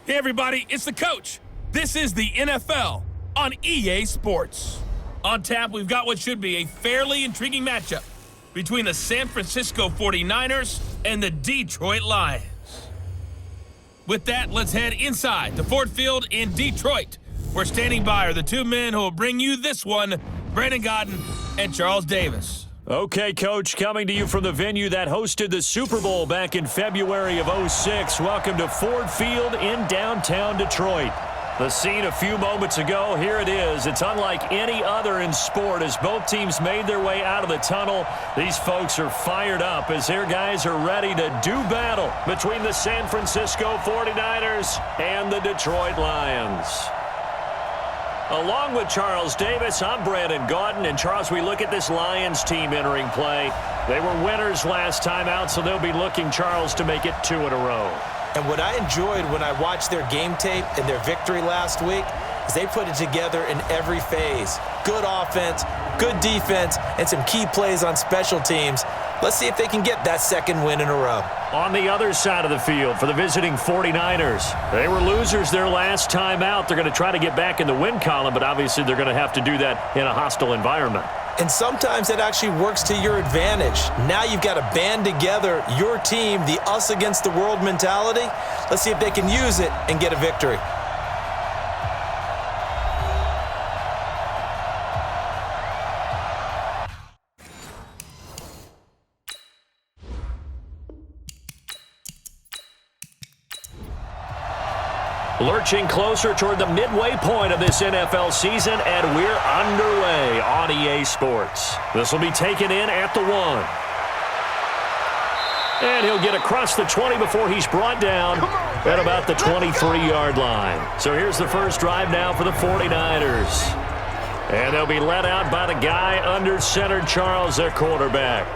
Hey everybody, it's the coach. This is the NFL on EA Sports. On tap, we've got what should be a fairly intriguing matchup between the San Francisco 49ers and the Detroit Lions. With that, let's head inside to Ford Field in Detroit. We're standing by are the two men who will bring you this one, Brandon Gaudin and Charles Davis. Okay, Coach, coming to you from the venue that hosted the Super Bowl back in February of '06. Welcome to Ford Field in downtown Detroit. The scene a few moments ago, here it is. It's unlike any other in sport as both teams made their way out of the tunnel. These folks are fired up as their guys are ready to do battle between the San Francisco 49ers and the Detroit Lions. Along with Charles Davis, I'm Brandon Gaudin. And Charles, we look at this Lions team entering play. They were winners last time out, so they'll be looking, Charles, to make it 2 in a row. And what I enjoyed when I watched their game tape and their victory last week is they put it together in every phase. Good offense, good defense, and some key plays on special teams. Let's see if they can get that second win in a row. On the other side of the field for the visiting 49ers, they were losers their last time out. They're going to try to get back in the win column, but obviously they're going to have to do that in a hostile environment. And sometimes it actually works to your advantage. Now you've got to band together your team, the us against the world mentality. Let's see if they can use it and get a victory. Lurching closer toward the midway point of this NFL season, and we're underway on EA Sports. This will be taken in at the 1. And he'll get across the 20 before he's brought down at about the 23-yard line. So here's the first drive now for the 49ers. And they'll be led out by the guy under center, Charles, their quarterback.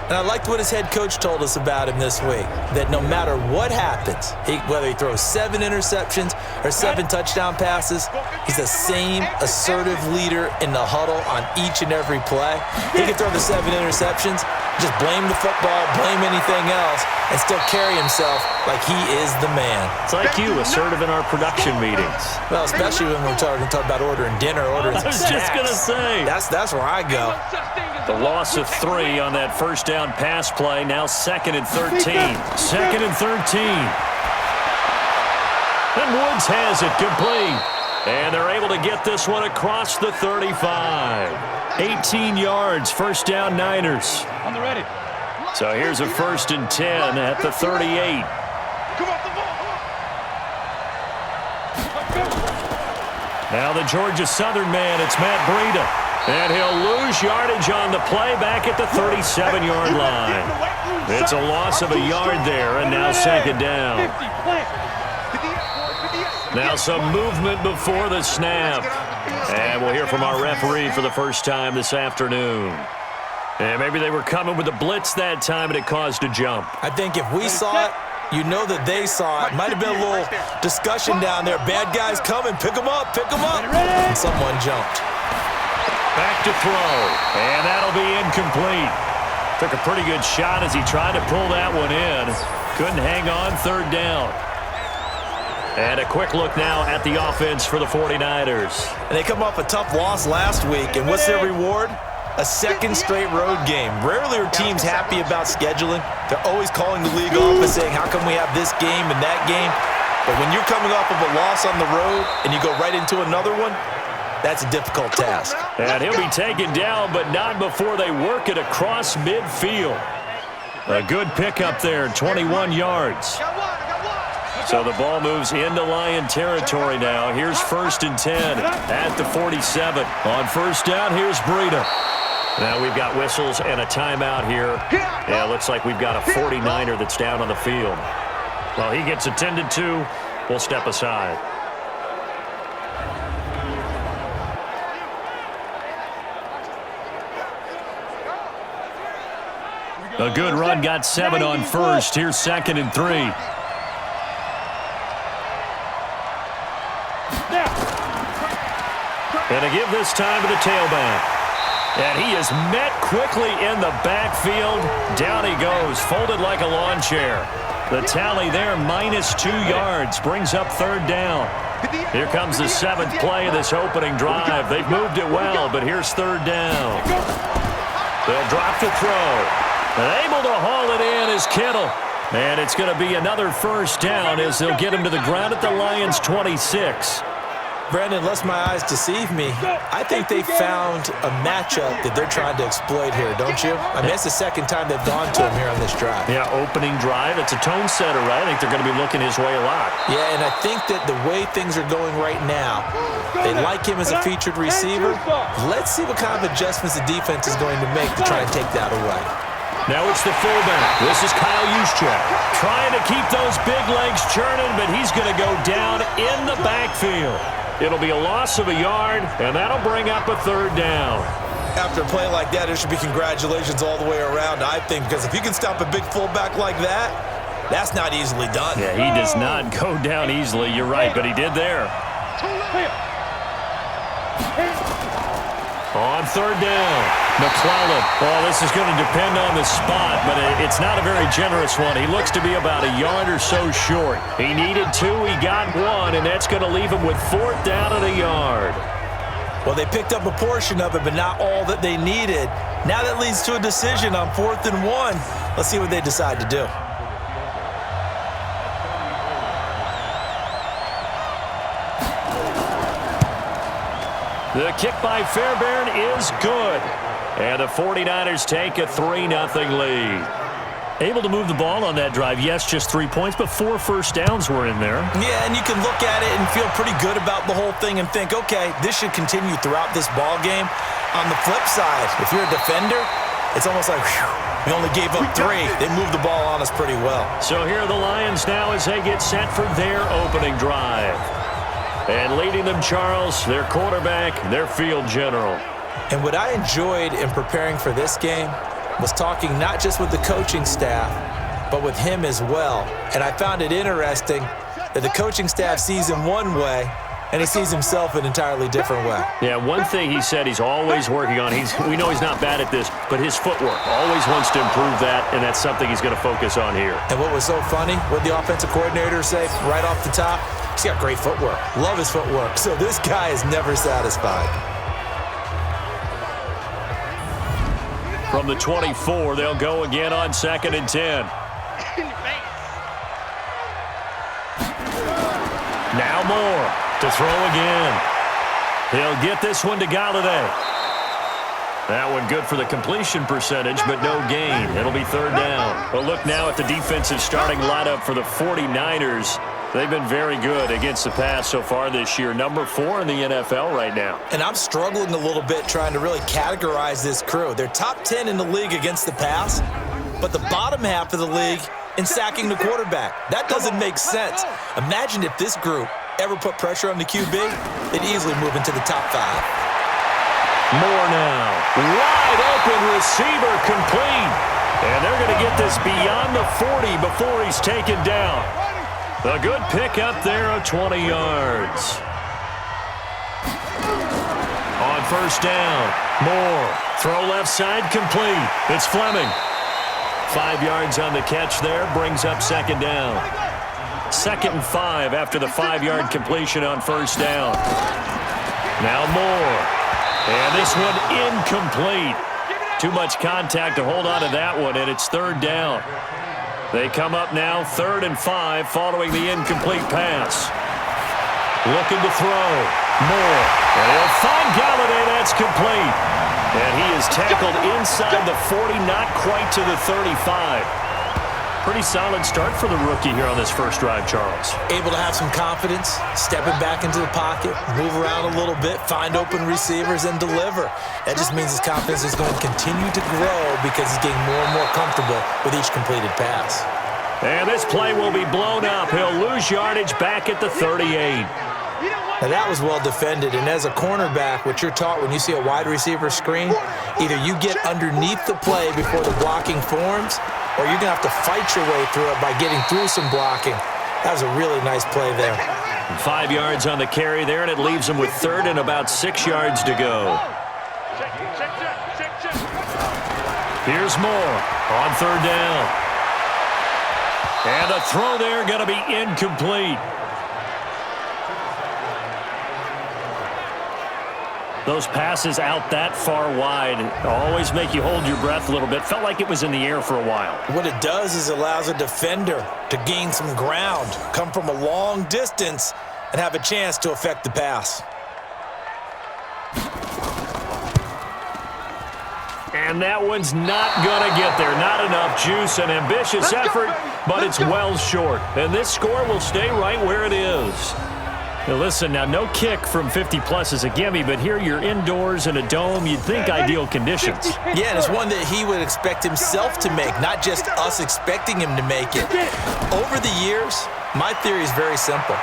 And I liked what his head coach told us about him this week, that no matter what happens, whether he throws 7 interceptions or 7 touchdown passes, he's the same assertive leader in the huddle on each and every play. He can throw the 7 interceptions, just blame the football, blame anything else, and still carry himself like he is the man. It's like you, assertive in our production meetings. Well, especially when we're talking about ordering dinner, ordering I was just going to say. That's where I go. The loss of 3 on that first down pass play. Now 2nd and 13. 2nd and 13. And Woods has it complete. And they're able to get this one across the 35. 18 yards, first down Niners. On the ready. So here's a 1st and 10 at the 38. Now the Georgia Southern man, it's Matt Breida. And he'll lose yardage on the play back at the 37-yard line. It's a loss of a yard there, and now 2nd down. Now some movement before the snap. And we'll hear from our referee for the first time this afternoon. And maybe they were coming with a blitz that time, and it caused a jump. I think if we saw it, you know that they saw it. Might have been a little discussion down there. Bad guys coming. Pick them up. Pick them up. And someone jumped. Back to throw, and that'll be incomplete. Took a pretty good shot as he tried to pull that one in. Couldn't hang on, 3rd down. And a quick look now at the offense for the 49ers. And they come off a tough loss last week, and what's their reward? A 2nd straight road game. Rarely are teams happy about scheduling. They're always calling the league office saying, how come we have this game and that game? But when you're coming off of a loss on the road and you go right into another one, that's a difficult task. And he'll be taken down, but not before they work it across midfield. A good pickup there, 21 yards. So the ball moves into Lion territory now. Here's 1st and 10 at the 47. On 1st down, here's Breida. Now we've got whistles and a timeout here. Yeah, looks like we've got a 49er that's down on the field. While he gets attended to, we'll step aside. A good run, got 7 on 1st. Here's 2nd and 3. And to give this time to the tailback. And he is met quickly in the backfield. Down he goes, folded like a lawn chair. The tally there, -2 yards, brings up third down. Here comes the 7th play of this opening drive. They've moved it well, but here's third down. They'll drop to throw. And able to haul it in is Kittle. And it's going to be another first down as they'll get him to the ground at the Lions' 26. Brandon, unless my eyes deceive me, I think they found a matchup that they're trying to exploit here, don't you? I mean, it's the second time they've gone to him here on this drive. Yeah, opening drive. It's a tone setter, right? I think they're going to be looking his way a lot. Yeah, and I think that the way things are going right now, they like him as a featured receiver. Let's see what kind of adjustments the defense is going to make to try and take that away. Now it's the fullback. This is Kyle Juszczyk. Trying to keep those big legs churning, but he's going to go down in the backfield. It'll be a loss of a yard, and that'll bring up a third down. After a play like that, there should be congratulations all the way around, I think, because if you can stop a big fullback like that, that's not easily done. Yeah, he does not go down easily. You're right, but he did there. On third down, McClellan. Well, this is going to depend on the spot, but it's not a very generous one. He looks to be about a yard or so short. He needed 2, he got 1, and that's going to leave him with 4th down and a yard. Well, they picked up a portion of it, but not all that they needed. Now that leads to a decision on 4th and 1. Let's see what they decide to do. The kick by Fairbairn is good. And the 49ers take a 3-0 lead. Able to move the ball on that drive. Yes, just 3 points, but 4 first downs were in there. Yeah, and you can look at it and feel pretty good about the whole thing and think, okay, this should continue throughout this ball game. On the flip side, if you're a defender, it's almost like, whew, we only gave up 3. They moved the ball on us pretty well. So here are the Lions now as they get set for their opening drive. And leading them, Charles, their quarterback, their field general. And what I enjoyed in preparing for this game was talking not just with the coaching staff, but with him as well. And I found it interesting that the coaching staff sees him one way, and he sees himself an entirely different way. Yeah, one thing he said he's always working on, we know he's not bad at this, but his footwork, always wants to improve that, and that's something he's going to focus on here. And what was so funny, what the offensive coordinator say right off the top, he's got great footwork. Love his footwork. So this guy is never satisfied. From the 24, they'll go again on 2nd and 10. Now Moore to throw again. He'll get this one to Galladay. That one good for the completion percentage, but no gain. It'll be third down. But look now at the defensive starting lineup for the 49ers. They've been very good against the pass so far this year. Number 4 in the NFL right now. And I'm struggling a little bit trying to really categorize this crew. They're top 10 in the league against the pass, but the bottom half of the league in sacking the quarterback. That doesn't make sense. Imagine if this group ever put pressure on the QB, they'd easily move into the top 5. More now. Wide open receiver complete. And they're going to get this beyond the 40 before he's taken down. A good pick up there of 20 yards. On first down, Moore. Throw left side complete. It's Fleming. 5 yards on the catch there, brings up 2nd down. 2nd and 5 after the 5-yard completion on first down. Now Moore. And this one incomplete. Too much contact to hold on to that one, and it's third down. They come up now 3rd and 5 following the incomplete pass. Looking to throw. Moore. And he'll find Galladay. That's complete. And he is tackled inside the 40, not quite to the 35. Pretty solid start for the rookie here on this first drive, Charles. Able to have some confidence, stepping back into the pocket, move around a little bit, find open receivers, and deliver. That just means his confidence is going to continue to grow because he's getting more and more comfortable with each completed pass. And this play will be blown up. He'll lose yardage back at the 38. Now that was well defended, and as a cornerback, what you're taught when you see a wide receiver screen, either you get underneath the play before the blocking forms, or you're going to have to fight your way through it by getting through some blocking. That was a really nice play there. 5 yards on the carry there, and it leaves him with 3rd and about 6 yards to go. Here's Moore on 3rd down. And the throw there going to be incomplete. Those passes out that far wide always make you hold your breath a little bit. Felt like it was in the air for a while. What it does is allows a defender to gain some ground, come from a long distance, and have a chance to affect the pass. And that one's not going to get there. Not enough juice. An ambitious effort, but it's well short. And this score will stay right where it is. Now listen, now no kick from 50-plus is a gimme, but here you're indoors in a dome. You'd think ideal conditions. Yeah, and it's one that he would expect himself to make, not just us expecting him to make it. Over the years, my theory is very simple.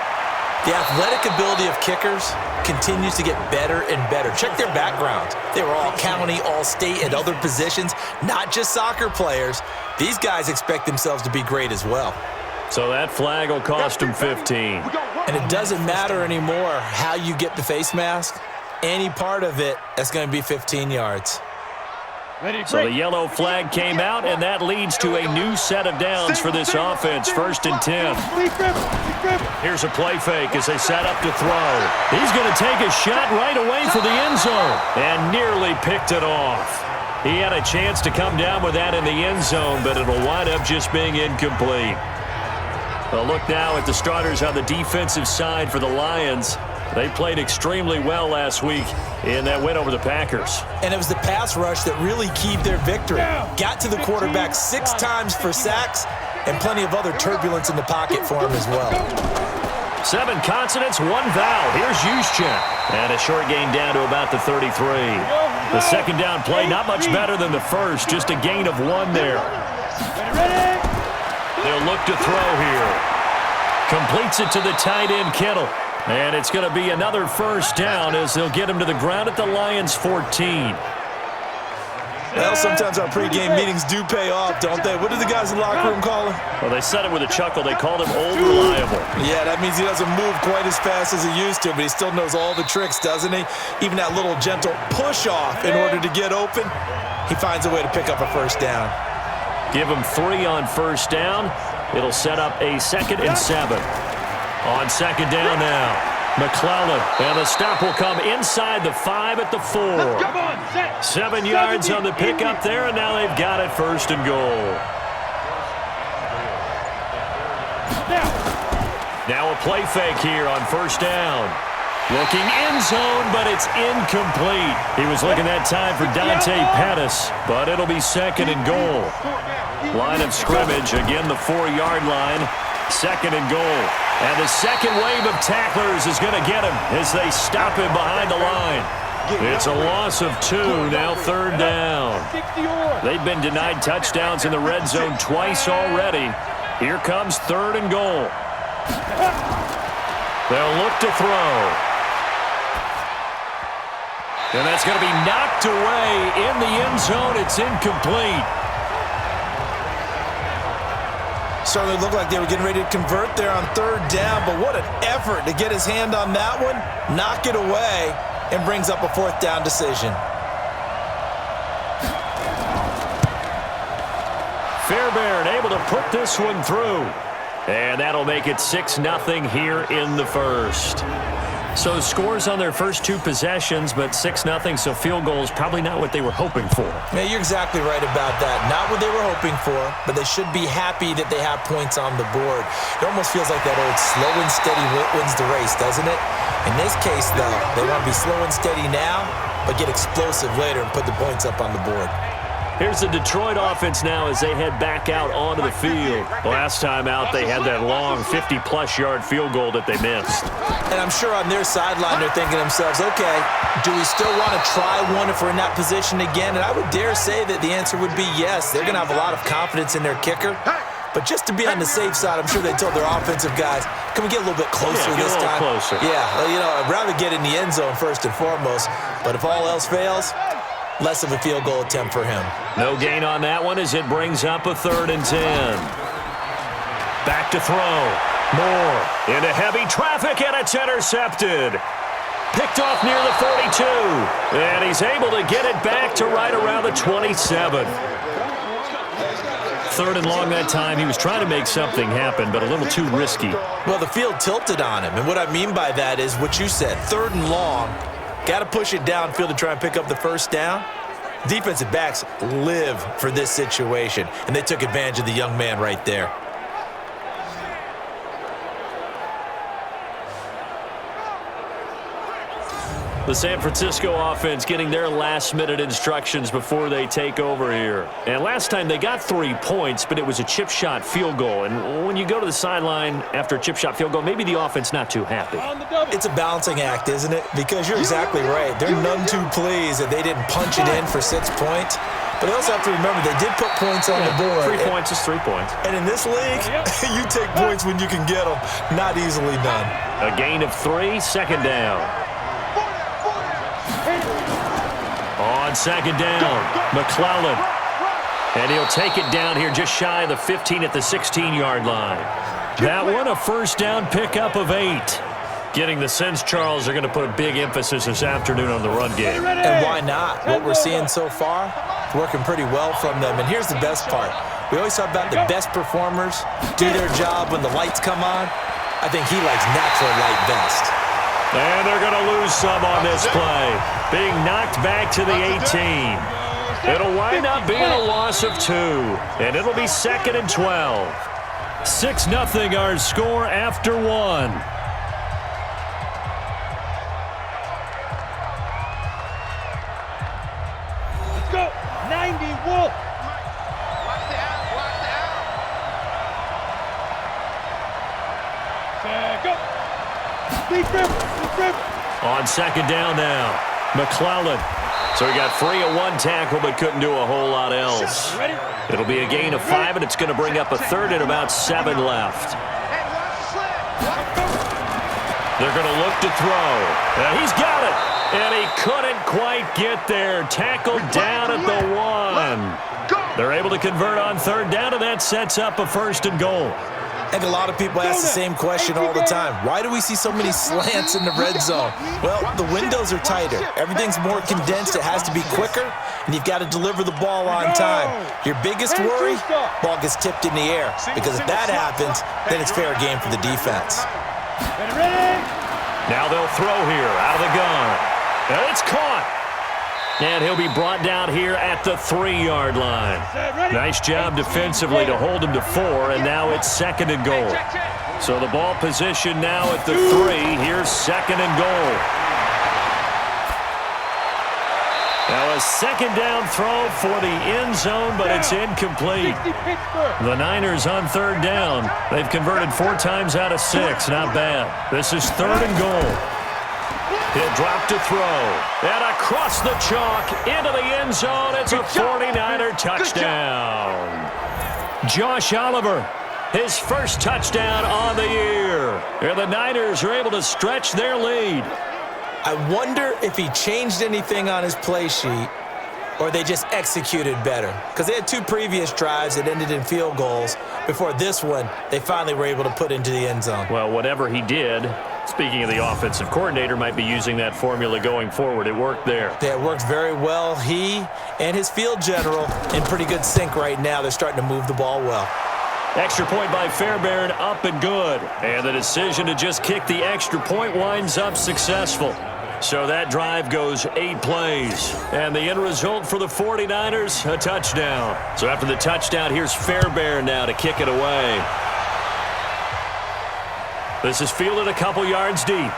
The athletic ability of kickers continues to get better and better. Check their backgrounds. They were all county, all state, and other positions, not just soccer players. These guys expect themselves to be great as well. So that flag will cost him 15. And it doesn't matter anymore how you get the face mask. Any part of it, that's going to be 15 yards. So the yellow flag came out, and that leads to a new set of downs for this offense. 1st and 10. Here's a play fake as they set up to throw. He's going to take a shot right away for the end zone and nearly picked it off. He had a chance to come down with that in the end zone, but it'll wind up just being incomplete. Well, look now at the starters on the defensive side for the Lions. They played extremely well last week in that win over the Packers. And it was the pass rush that really keyed their victory. Got to the quarterback 6 times for sacks and plenty of other turbulence in the pocket for him as well. 7 consonants, 1 vowel. Here's Juszczyk. And a short gain down to about the 33. The second down play, not much better than the first, just a gain of 1 there. They'll look to throw here. Completes it to the tight end, Kittle. And it's going to be another first down as they'll get him to the ground at the Lions' 14. Well, sometimes our pregame meetings do pay off, don't they? What do the guys in the locker room call him? Well, they said it with a chuckle. They called him Old Reliable. Yeah, that means he doesn't move quite as fast as he used to, but he still knows all the tricks, doesn't he? Even that little gentle push-off in order to get open, he finds a way to pick up a first down. Give him 3 on first down. It'll set up a 2nd and 7. On second down now, McClellan, and the stop will come inside the 5 at the 4. 7 yards on the pickup there, and now they've got it 1st and goal. Now a play fake here on first down. Looking end zone, but it's incomplete. He was looking that time for Dante Pettis, but it'll be 2nd and goal. Line of scrimmage, again the 4-yard line, 2nd and goal. And the second wave of tacklers is going to get him as they stop him behind the line. It's a loss of 2, now 3rd down. They've been denied touchdowns in the red zone twice already. Here comes 3rd and goal. They'll look to throw. And that's going to be knocked away in the end zone. It's incomplete. Certainly looked like they were getting ready to convert there on 3rd down, but what an effort to get his hand on that one, knock it away, and brings up a 4th down decision. Fairbairn able to put this one through. And that'll make it 6-0 here in the first. So scores on their first 2 possessions, but 6-0, so field goal is probably not what they were hoping for. Yeah, you're exactly right about that. Not what they were hoping for, but they should be happy that they have points on the board. It almost feels like that old slow and steady wins the race, doesn't it? In this case, though, they want to be slow and steady now, but get explosive later and put the points up on the board. Here's the Detroit offense now as they head back out onto the field. Last time out, they had that long 50-plus yard field goal that they missed. And I'm sure on their sideline they're thinking to themselves, okay, do we still want to try one if we're in that position again? And I would dare say that the answer would be yes. They're going to have a lot of confidence in their kicker. But just to be on the safe side, I'm sure they told their offensive guys, can we get a little bit closer this time? Closer. Yeah, well, you know, I'd rather get in the end zone first and foremost. But if all else fails, less of a field goal attempt for him. No gain on that one as it brings up a 3rd and 10. Back to throw. Moore into heavy traffic, and it's intercepted. Picked off near the 42. And he's able to get it back to right around the 27. 3rd and long that time. He was trying to make something happen, but a little too risky. Well, the field tilted on him, and what I mean by that is what you said, 3rd and long. Got to push it downfield to try and pick up the first down. Defensive backs live for this situation, and they took advantage of the young man right there. The San Francisco offense getting their last-minute instructions before they take over here. And last time they got 3 points, but it was a chip shot field goal. And when you go to the sideline after a chip shot field goal, maybe the offense not too happy. It's a balancing act, isn't it? Because you're exactly right. They're none too pleased that they didn't punch it in for 6 points. But I also have to remember they did put points on the board. 3 points is 3 points. And in this league, you take points when you can get them. Not easily done. A gain of 3, 2nd down. On 2nd down, McClellan. And he'll take it down here just shy of the 15 at the 16-yard line. That one a 1st down pickup of 8. Getting the sense, Charles, they're going to put a big emphasis this afternoon on the run game. And why not? What we're seeing so far, working pretty well from them. And here's the best part. We always talk about the best performers do their job when the lights come on. I think he likes natural light best. And they're going to lose some on this play. Being knocked back to the 18. It'll wind up being a loss of 2. And it'll be 2nd and 12. 6-0 our score after 1. Let's go. 90 Wolf. Watch the out. On 2nd down now, McClellan. So he got free of 1 tackle but couldn't do a whole lot else. It'll be a gain of 5, and it's going to bring up a 3rd and about 7 left. They're going to look to throw. And he's got it. And he couldn't quite get there. Tackled down at the 1. They're able to convert on 3rd down, and that sets up a 1st and goal. I think a lot of people ask the same question all the time. Why do we see so many slants in the red zone? Well, the windows are tighter. Everything's more condensed. It has to be quicker, and you've got to deliver the ball on time. Your biggest worry, ball gets tipped in the air, because if that happens, then it's fair game for the defense. Now they'll throw here out of the gun. And it's caught. And he'll be brought down here at the 3-yard line. Nice job defensively to hold him to 4, and now it's 2nd and goal. So the ball position now at the 3. Here's 2nd and goal. Now a 2nd down throw for the end zone, but it's incomplete. The Niners on 3rd down. They've converted 4 times out of 6. Not bad. This is 3rd and goal. He'll drop to throw. And across the chalk into the end zone. It's a 49er touchdown. Josh Oliver, his first touchdown on the year. And the Niners are able to stretch their lead. I wonder if he changed anything on his play sheet or they just executed better. Because they had 2 previous drives that ended in field goals. Before this one, they finally were able to put into the end zone. Well, whatever he did, speaking of the offensive coordinator, might be using that formula going forward. It worked there. Yeah, it worked very well. He and his field general in pretty good sync right now. They're starting to move the ball well. Extra point by Fairbairn, up and good. And the decision to just kick the extra point winds up successful. So that drive goes 8 plays. And the end result for the 49ers, a touchdown. So after the touchdown, here's Fairbairn now to kick it away. This is fielded a couple yards deep.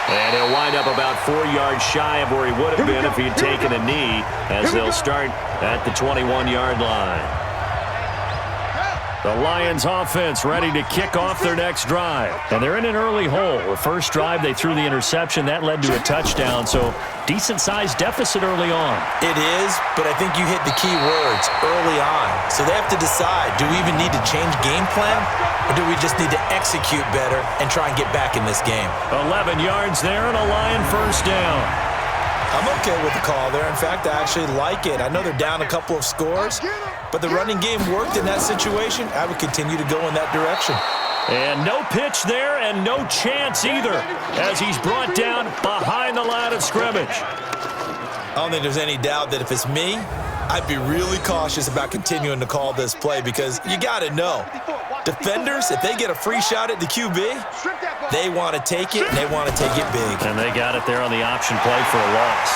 And he'll wind up about 4 yards shy of where he would have been if he had taken a knee, as they'll start at the 21-yard line. The Lions offense ready to kick off their next drive. And they're in an early hole. The first drive, they threw the interception. That led to a touchdown, so decent-sized deficit early on. It is, but I think you hit the key words early on. So they have to decide, do we even need to change game plan, or do we just need to execute better and try and get back in this game? 11 yards there and a Lion first down. I'm okay with the call there. In fact, I actually like it. I know they're down a couple of scores, but the running game worked in that situation. I would continue to go in that direction. And no pitch there and no chance either as he's brought down behind the line of scrimmage. I don't think there's any doubt that if it's me, I'd be really cautious about continuing to call this play because you got to know, defenders, if they get a free shot at the QB, they want to take it, and they want to take it big. And they got it there on the option play for a loss.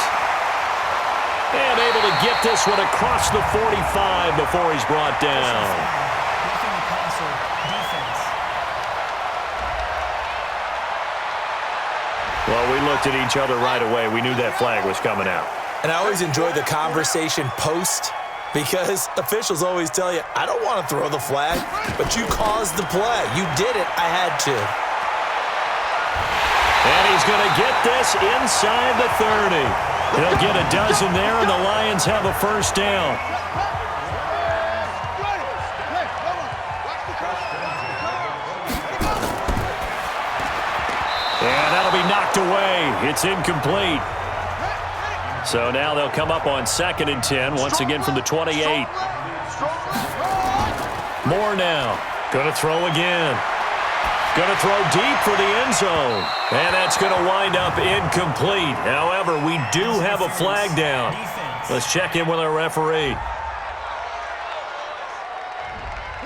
And able to get this one across the 45 before he's brought down. Well, we looked at each other right away. We knew that flag was coming out. And I always enjoy the conversation post because officials always tell you, I don't want to throw the flag, but you caused the play. You did it. I had to. And he's going to get this inside the 30. He'll get a dozen there, and the Lions have a first down. And that'll be knocked away. It's incomplete. So now they'll come up on 2nd and 10, once again from the 28. Moore now. Going to throw again. Going to throw deep for the end zone. And that's going to wind up incomplete. However, we do have a flag down. Let's check in with our referee.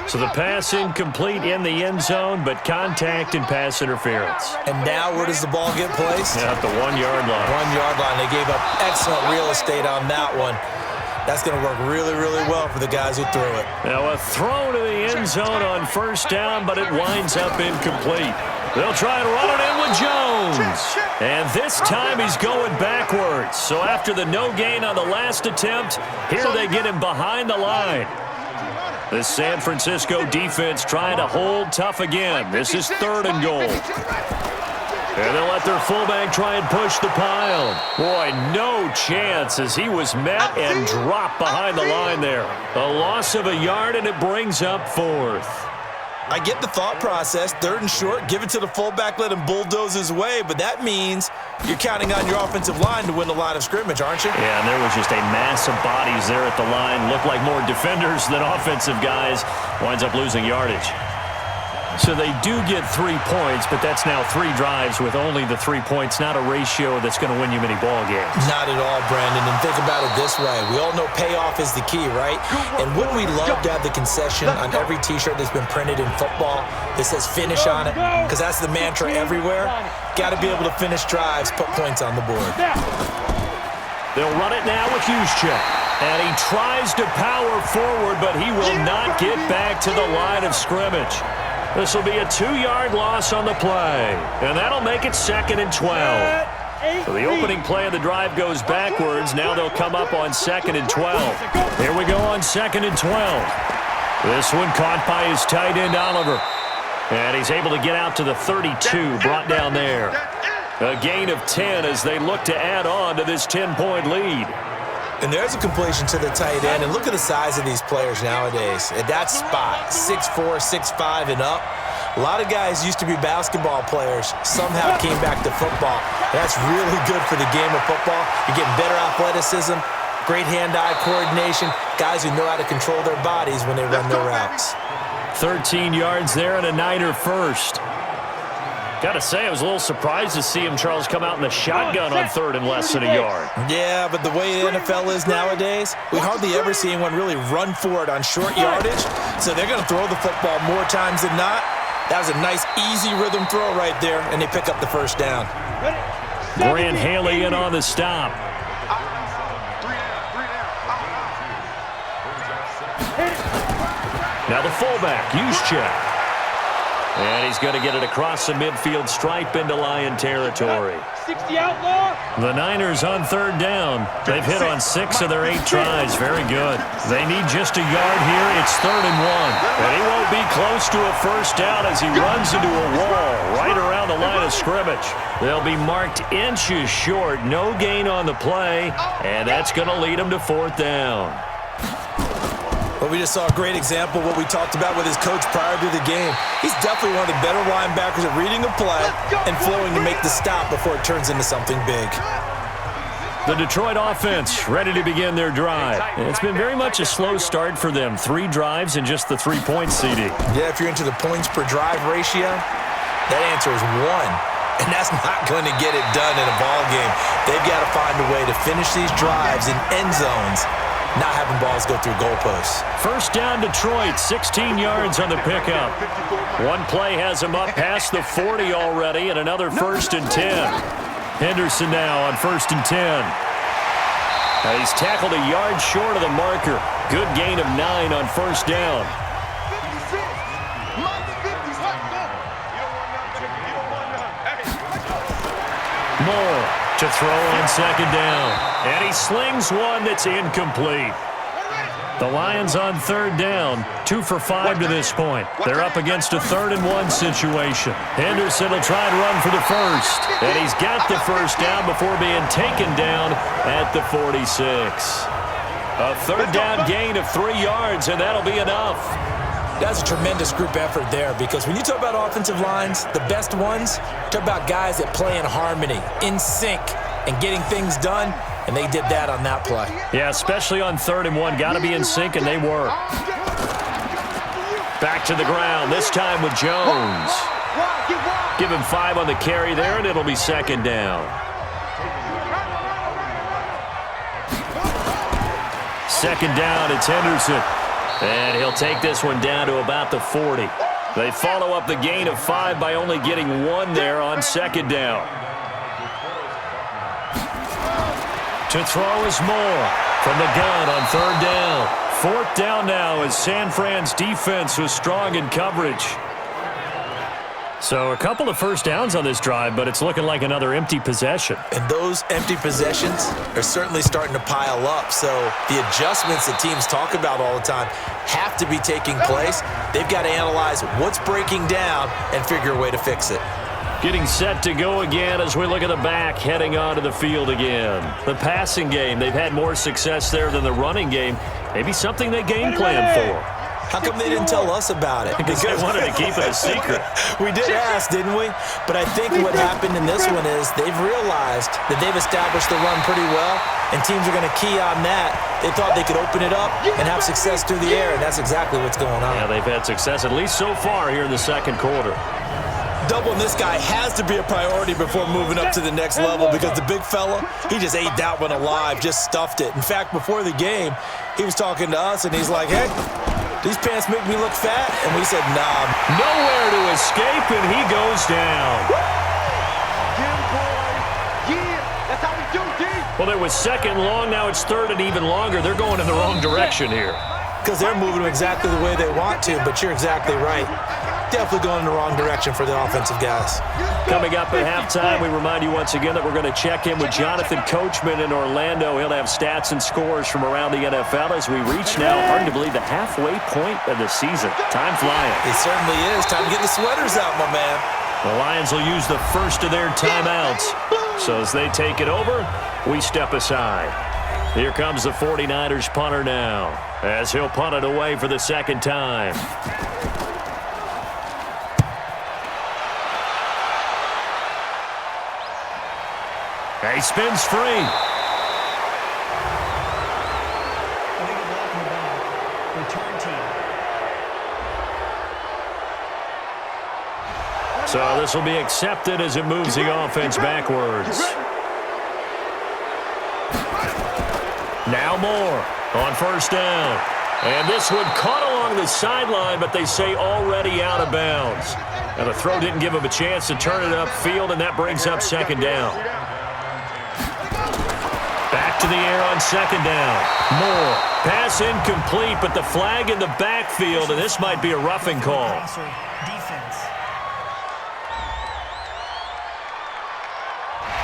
So the pass incomplete in the end zone, but contact and pass interference. And now where does the ball get placed? At the 1-yard line. 1-yard line. They gave up excellent real estate on that one. That's going to work really, really well for the guys who threw it. Now a throw to the end zone on first down, but it winds up incomplete. They'll try and run it in with Jones. And this time he's going backwards. So after the no gain on the last attempt, here they get him behind the line. The San Francisco defense trying to hold tough again. This is 3rd and goal. And they'll let their fullback try and push the pile. Boy, no chance as he was met and dropped behind the line there. A loss of a yard, and it brings up 4th. I get the thought process, 3rd and short, give it to the fullback, let him bulldoze his way, but that means you're counting on your offensive line to win the line of scrimmage, aren't you? Yeah, and there was just a mass of bodies there at the line. Looked like more defenders than offensive guys. Winds up losing yardage. So they do get 3 points, but that's now 3 drives with only the 3 points, not a ratio that's going to win you many ball games. Not at all, Brandon, and think about it this way. We all know payoff is the key, right? And wouldn't we love to have the concession on every T-shirt that's been printed in football that says finish on it? Because that's the mantra everywhere. Got to be able to finish drives, put points on the board. They'll run it now with Juszczyk. And he tries to power forward, but he will not get back to the line of scrimmage. This will be a 2-yard loss on the play, and that'll make it 2nd and 12. So the opening play of the drive goes backwards. Now they'll come up on 2nd and 12. Here we go on 2nd and 12. This one caught by his tight end, Oliver. And he's able to get out to the 32, brought down there. A gain of 10 as they look to add on to this 10-point lead. And there's a completion to the tight end. And look at the size of these players nowadays. At that spot, 6'4", 6'5", and up. A lot of guys used to be basketball players. Somehow came back to football. That's really good for the game of football. You're getting better athleticism, great hand-eye coordination, guys who know how to control their bodies when they run their routes. 13 yards there and a Niner first. Got to say, I was a little surprised to see him, Charles, come out in the shotgun on 3rd and less than a yard. Yeah, but the way the NFL is nowadays, we hardly ever see anyone really run for it on short yardage. So they're going to throw the football more times than not. That was a nice, easy rhythm throw right there, and they pick up the first down. Grant Haley in on the stop. Now the fullback, Juszczyk. And he's going to get it across the midfield stripe into Lion territory. 60 outlaw. The Niners on 3rd down. They've hit on 6 of their 8 tries. Very good. They need just a yard here. It's 3rd and 1. And he won't be close to a first down as he runs into a wall right around the line of scrimmage. They'll be marked inches short. No gain on the play. And that's going to lead them to 4th down. Well, we just saw a great example of what we talked about with his coach prior to the game. He's definitely one of the better linebackers at reading a play and flowing to make the stop before it turns into something big. The Detroit offense ready to begin their drive. It's been very much a slow start for them. 3 drives and just the 3 points, CD. Yeah, if you're into the points per drive ratio, that answer is 1. And that's not going to get it done in a ball game. They've got to find a way to finish these drives in end zones, not having balls go through goalposts. First down, Detroit, 16 yards on the pickup. One play has him up past the 40 already, and another 1st and 10. Henderson now on 1st and 10. Now he's tackled a yard short of the marker. Good gain of 9 on 1st down. Moore to throw on 2nd down. And he slings one that's incomplete. The Lions on 3rd down, 2 for 5 to this point. They're up against a 3rd and 1 situation. Henderson will try and run for the first. And he's got the first down before being taken down at the 46. A 3rd down gain of 3 yards, and that'll be enough. That's a tremendous group effort there, because when you talk about offensive lines, the best ones, talk about guys that play in harmony, in sync, and getting things done, and they did that on that play. Yeah, especially on 3rd and 1. Got to be in sync, and they were. Back to the ground, this time with Jones. Give him 5 on the carry there, and it'll be 2nd down. 2nd down, it's Henderson. And he'll take this one down to about the 40. They follow up the gain of 5 by only getting 1 there on 2nd down. To throw is Moore from the gun on 3rd down. 4th down now as San Fran's defense was strong in coverage. So a couple of first downs on this drive, but it's looking like another empty possession. And those empty possessions are certainly starting to pile up. So the adjustments that teams talk about all the time have to be taking place. They've got to analyze what's breaking down and figure a way to fix it. Getting set to go again as we look at the back, heading onto the field again. The passing game, they've had more success there than the running game. Maybe something they game plan for. How come they didn't tell us about it? Because they wanted to keep it a secret. We did ask, didn't we? But I think what happened in this one is they've realized that they've established the run pretty well, and teams are going to key on that. They thought they could open it up and have success through the air, and that's exactly what's going on. Yeah, they've had success, at least so far here in the 2nd quarter. Doubling this guy has to be a priority before moving up to the next level, because the big fella, he just ate that one alive, just stuffed it. In fact, before the game, he was talking to us, and he's like, hey, these pants make me look fat. And we said, nah. Nowhere to escape, and he goes down. That's how we do, D. Well, there was 2nd long. Now it's 3rd and even longer. They're going in the wrong direction here. Because they're moving exactly the way they want to, but you're exactly right. Definitely going in the wrong direction for the offensive guys. Coming up at halftime, we remind you once again that we're going to check in with Jonathan Coachman in Orlando. He'll have stats and scores from around the NFL as we reach now, hard to believe, the halfway point of the season. Time flying. It certainly is. Time to get the sweaters out, my man. The Lions will use the first of their timeouts. So as they take it over, we step aside. Here comes the 49ers punter now, as he'll punt it away for the 2nd time. He spins free. So this will be accepted as it moves the offense backwards. Now Moore on 1st down. And this one caught along the sideline, but they say already out of bounds. And the throw didn't give him a chance to turn it upfield, and that brings up 2nd down. Back to the air on 2nd down. Moore. Pass incomplete, but the flag in the backfield, and this might be a roughing call.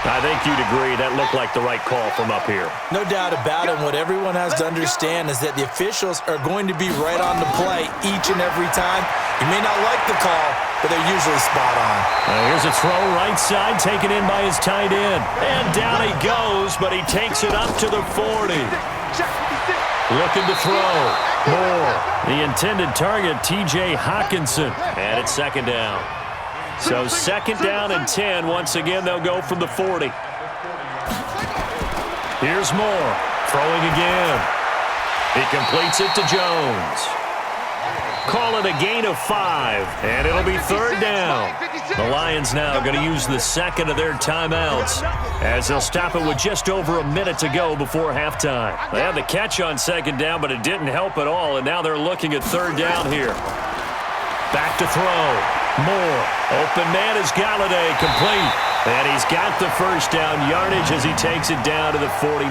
I think you'd agree that looked like the right call from up here. No doubt about it. What everyone has to understand is that the officials are going to be right on the play each and every time. You may not like the call, but they're usually spot on. Here's a throw right side, taken in by his tight end. And down he goes, but he takes it up to the 40. Looking to throw. Moore. The intended target, T.J. Hockenson. And it's 2nd down. So 2nd down and 10. Once again, they'll go from the 40. Here's Moore. Throwing again. He completes it to Jones. Call it a gain of 5, and it'll be third down. The Lions now going to use the second of their timeouts as they'll stop it with just over a minute to go before halftime. They had the catch on second down, but it didn't help at all, and now they're looking at third down here. Back to throw. Moore. Open man is Galladay, complete. And he's got the first down yardage as he takes it down to the 49.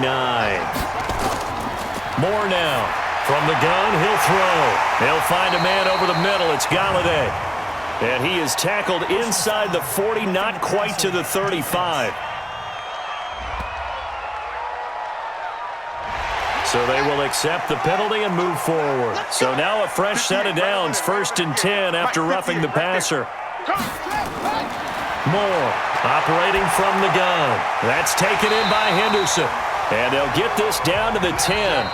Moore now. From the gun, he'll throw. He'll find a man over the middle. It's Galladay. And he is tackled inside the 40, not quite to the 35. So they will accept the penalty and move forward. So now a fresh set of downs, 1st and 10 after roughing the passer. Moore operating from the gun. That's taken in by Henderson. And they'll get this down to the 10.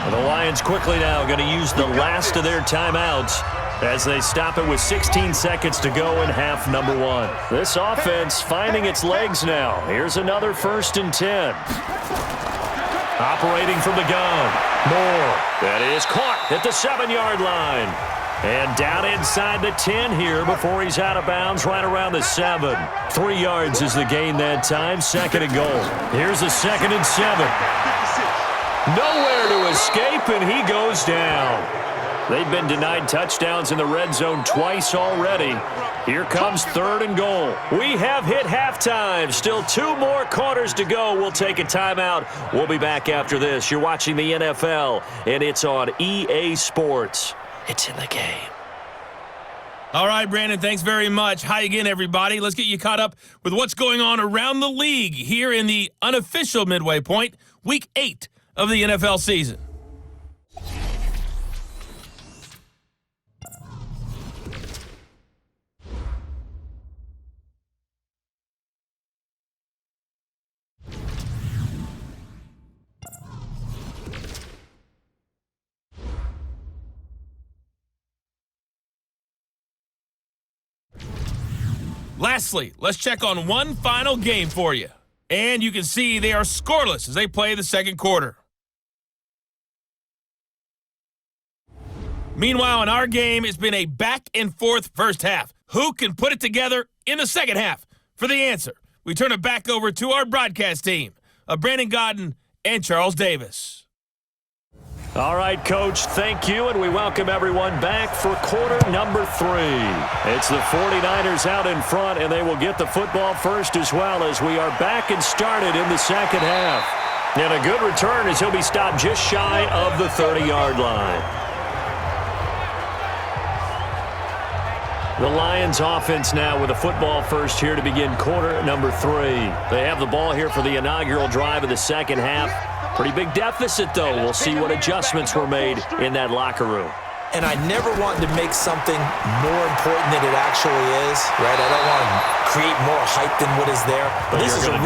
And the Lions quickly now going to use the last of their timeouts as they stop it with 16 seconds to go in half number 1. This offense finding its legs now. Here's another 1st and 10. Operating from the gun. Moore. That is caught at the 7-yard line. And down inside the 10 here before he's out of bounds right around the 7. 3 yards is the gain that time. 2nd and goal. Here's a 2nd and 7. Nowhere to escape, and he goes down. They've been denied touchdowns in the red zone twice already. Here comes 3rd and goal. We have hit halftime. Still 2 more quarters to go. We'll take a timeout. We'll be back after this. You're watching the NFL, and it's on EA Sports. It's in the game. All right, Brandon, thanks very much. Hi again, everybody. Let's get you caught up with what's going on around the league here in the unofficial midway point, Week 8 of the NFL season. Lastly, let's check on one final game for you. And you can see they are scoreless as they play the second quarter. Meanwhile, in our game, it's been a back-and-forth first half. Who can put it together in the second half? For the answer, we turn it back over to our broadcast team of Brandon Gaudin and Charles Davis. All right, Coach, thank you, and we welcome everyone back for quarter number 3. It's the 49ers out in front, and they will get the football first as well as we are back and started in the second half. And a good return as he'll be stopped just shy of the 30-yard line. The Lions offense now with a football first here to begin quarter number 3. They have the ball here for the inaugural drive of the second half. Pretty big deficit, though. We'll see what adjustments were made in that locker room. And I never want to make something more important than it actually is, right? I don't want to create more hype than what is there. But this is I'm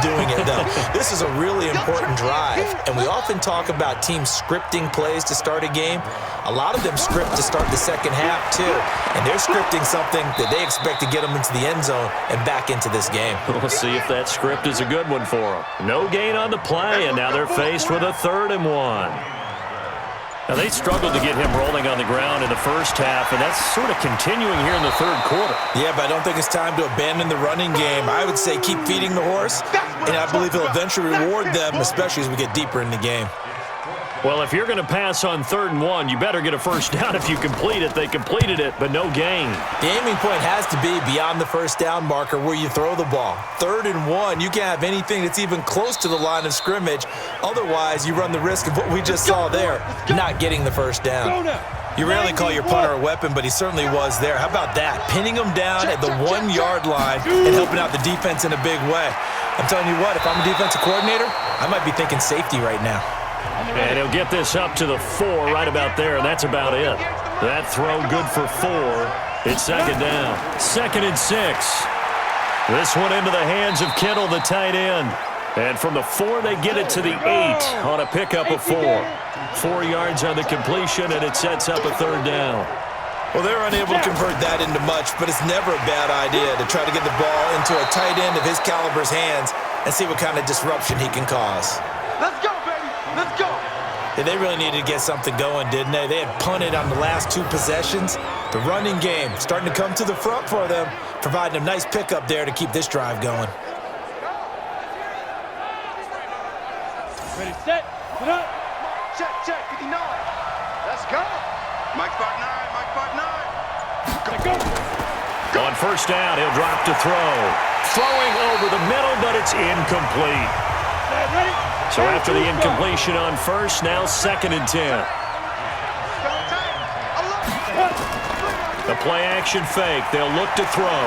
doing it, though. This is a really important drive. And we often talk about teams scripting plays to start a game. A lot of them script to start the second half, too. And they're scripting something that they expect to get them into the end zone and back into this game. We'll see if that script is a good one for them. No gain on the play, and now they're faced with a 3rd and 1. Now, they struggled to get him rolling on the ground in the first half, and that's sort of continuing here in the third quarter. Yeah, but I don't think it's time to abandon the running game. I would say keep feeding the horse, and I believe he'll eventually reward them, especially as we get deeper in the game. Well, if you're going to pass on 3rd and 1, you better get a first down if you complete it. They completed it, but no gain. The aiming point has to be beyond the first down marker where you throw the ball. 3rd and 1, you can't have anything that's even close to the line of scrimmage. Otherwise, you run the risk of what we just saw there, not getting the first down. You rarely call your punter a weapon, but he certainly was there. How about that? Pinning him down at the 1-yard line and helping out the defense in a big way. I'm telling you what, if I'm a defensive coordinator, I might be thinking safety right now. And he'll get this up to the 4 right about there, and that's about it. That throw good for 4. It's 2nd down. 2nd and 6. This one into the hands of Kittle, the tight end. And from the 4, they get it to the 8 on a pickup of 4. 4 yards on the completion, and it sets up a 3rd down. Well, they're unable to convert that into much, but it's never a bad idea to try to get the ball into a tight end of his caliber's hands and see what kind of disruption he can cause. Let's go, baby. Let's go. Yeah, they really needed to get something going, didn't they? They had punted on the last 2 possessions. The running game starting to come to the front for them, providing a nice pickup there to keep this drive going. Ready, set, put up. Check, 59. Let's go. Mike 59, Mike 59. Go. On first down, he'll drop to throw. Throwing over the middle, but it's incomplete. Ready? So after the incompletion on first, now 2nd and 10. The play-action fake. They'll look to throw.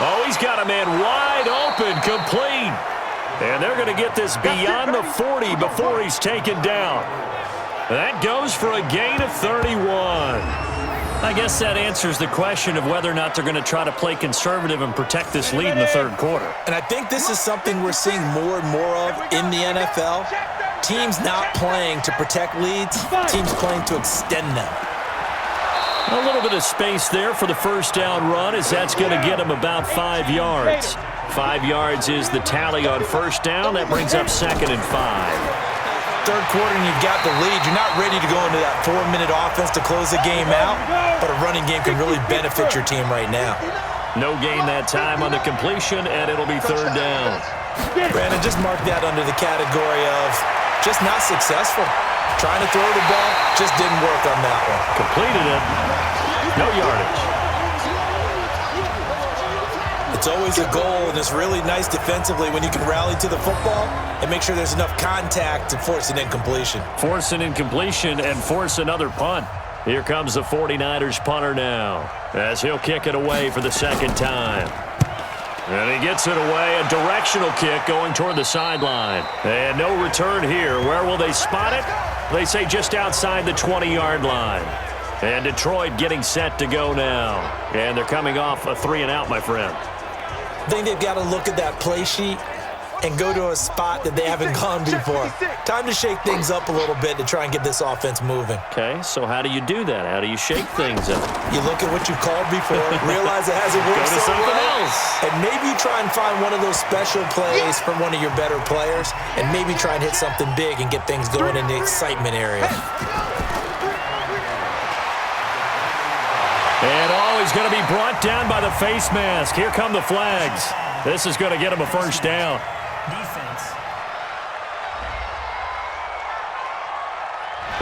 Oh, he's got a man wide open, complete. And they're going to get this beyond the 40 before he's taken down. That goes for a gain of 31. I guess that answers the question of whether or not they're going to try to play conservative and protect this lead in the 3rd quarter. And I think this is something we're seeing more and more of in the NFL. Teams not playing to protect leads, teams playing to extend them. A little bit of space there for the first down run, as that's going to get him about 5 yards. 5 yards is the tally on first down. That brings up 2nd and 5. 3rd quarter and you've got the lead. You're not ready to go into that 4-minute offense to close the game out, but a running game can really benefit your team right now. No gain that time on the completion, and it'll be 3rd down. Brandon, just mark that under the category of just not successful. Trying to throw the ball, just didn't work on that one. Completed it. No yardage. It's always a goal, and it's really nice defensively when you can rally to the football and make sure there's enough contact to force an incompletion. Force an incompletion and force another punt. Here comes the 49ers punter now, as he'll kick it away for the 2nd time. And he gets it away, a directional kick going toward the sideline. And no return here. Where will they spot it? They say just outside the 20-yard line. And Detroit getting set to go now. And they're coming off a 3-and-out, my friend. I think they've got to look at that play sheet and go to a spot that they haven't gone before. Time to shake things up a little bit to try and get this offense moving. Okay, so how do you do that? How do you shake things up? You look at what you called before, realize it hasn't worked Go to so something well, else. and maybe you try and find one of those special plays from one of your better players, and maybe try and hit something big and get things going in the excitement area. And he's going to be brought down by the face mask. Here come the flags. This is going to get him a first down. Defense.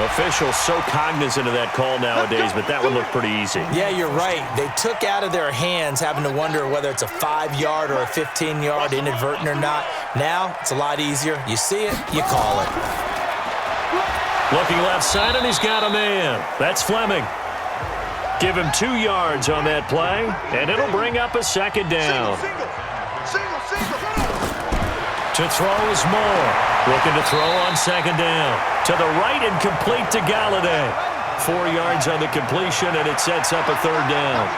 Officials so cognizant of that call nowadays, but that one looked pretty easy. Yeah, you're right. They took out of their hands having to wonder whether it's a 5-yard or a 15-yard inadvertent or not. Now, it's a lot easier. You see it, you call it. Looking left side, and he's got a man. That's Fleming. Give him 2 yards on that play, and it'll bring up a 2nd down. To throw is Moore. Looking to throw on 2nd down. To the right and complete to Galladay. 4 yards on the completion, and it sets up a 3rd down.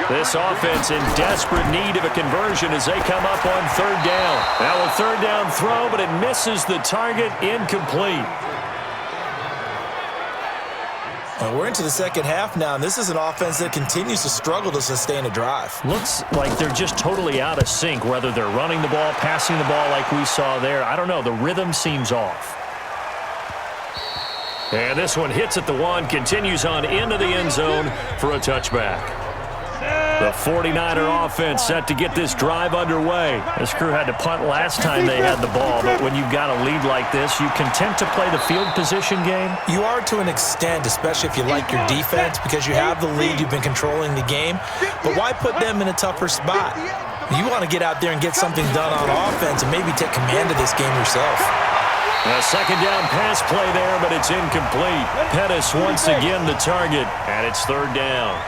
This offense in desperate need of a conversion as they come up on 3rd down. Now a 3rd down throw, but it misses the target, incomplete. We're into the 2nd half now, and this is an offense that continues to struggle to sustain a drive. Looks like they're just totally out of sync, whether they're running the ball, passing the ball like we saw there. I don't know. The rhythm seems off. And this one hits at the 1, continues on into the end zone for a touchback. The 49er offense set to get this drive underway. This crew had to punt last time they had the ball, but when you've got a lead like this, you content to play the field position game? You are to an extent, especially if you like your defense, because you have the lead, you've been controlling the game. But why put them in a tougher spot? You want to get out there and get something done on offense and maybe take command of this game yourself. A 2nd down pass play there, but it's incomplete. Pettis once again the target, and it's 3rd down.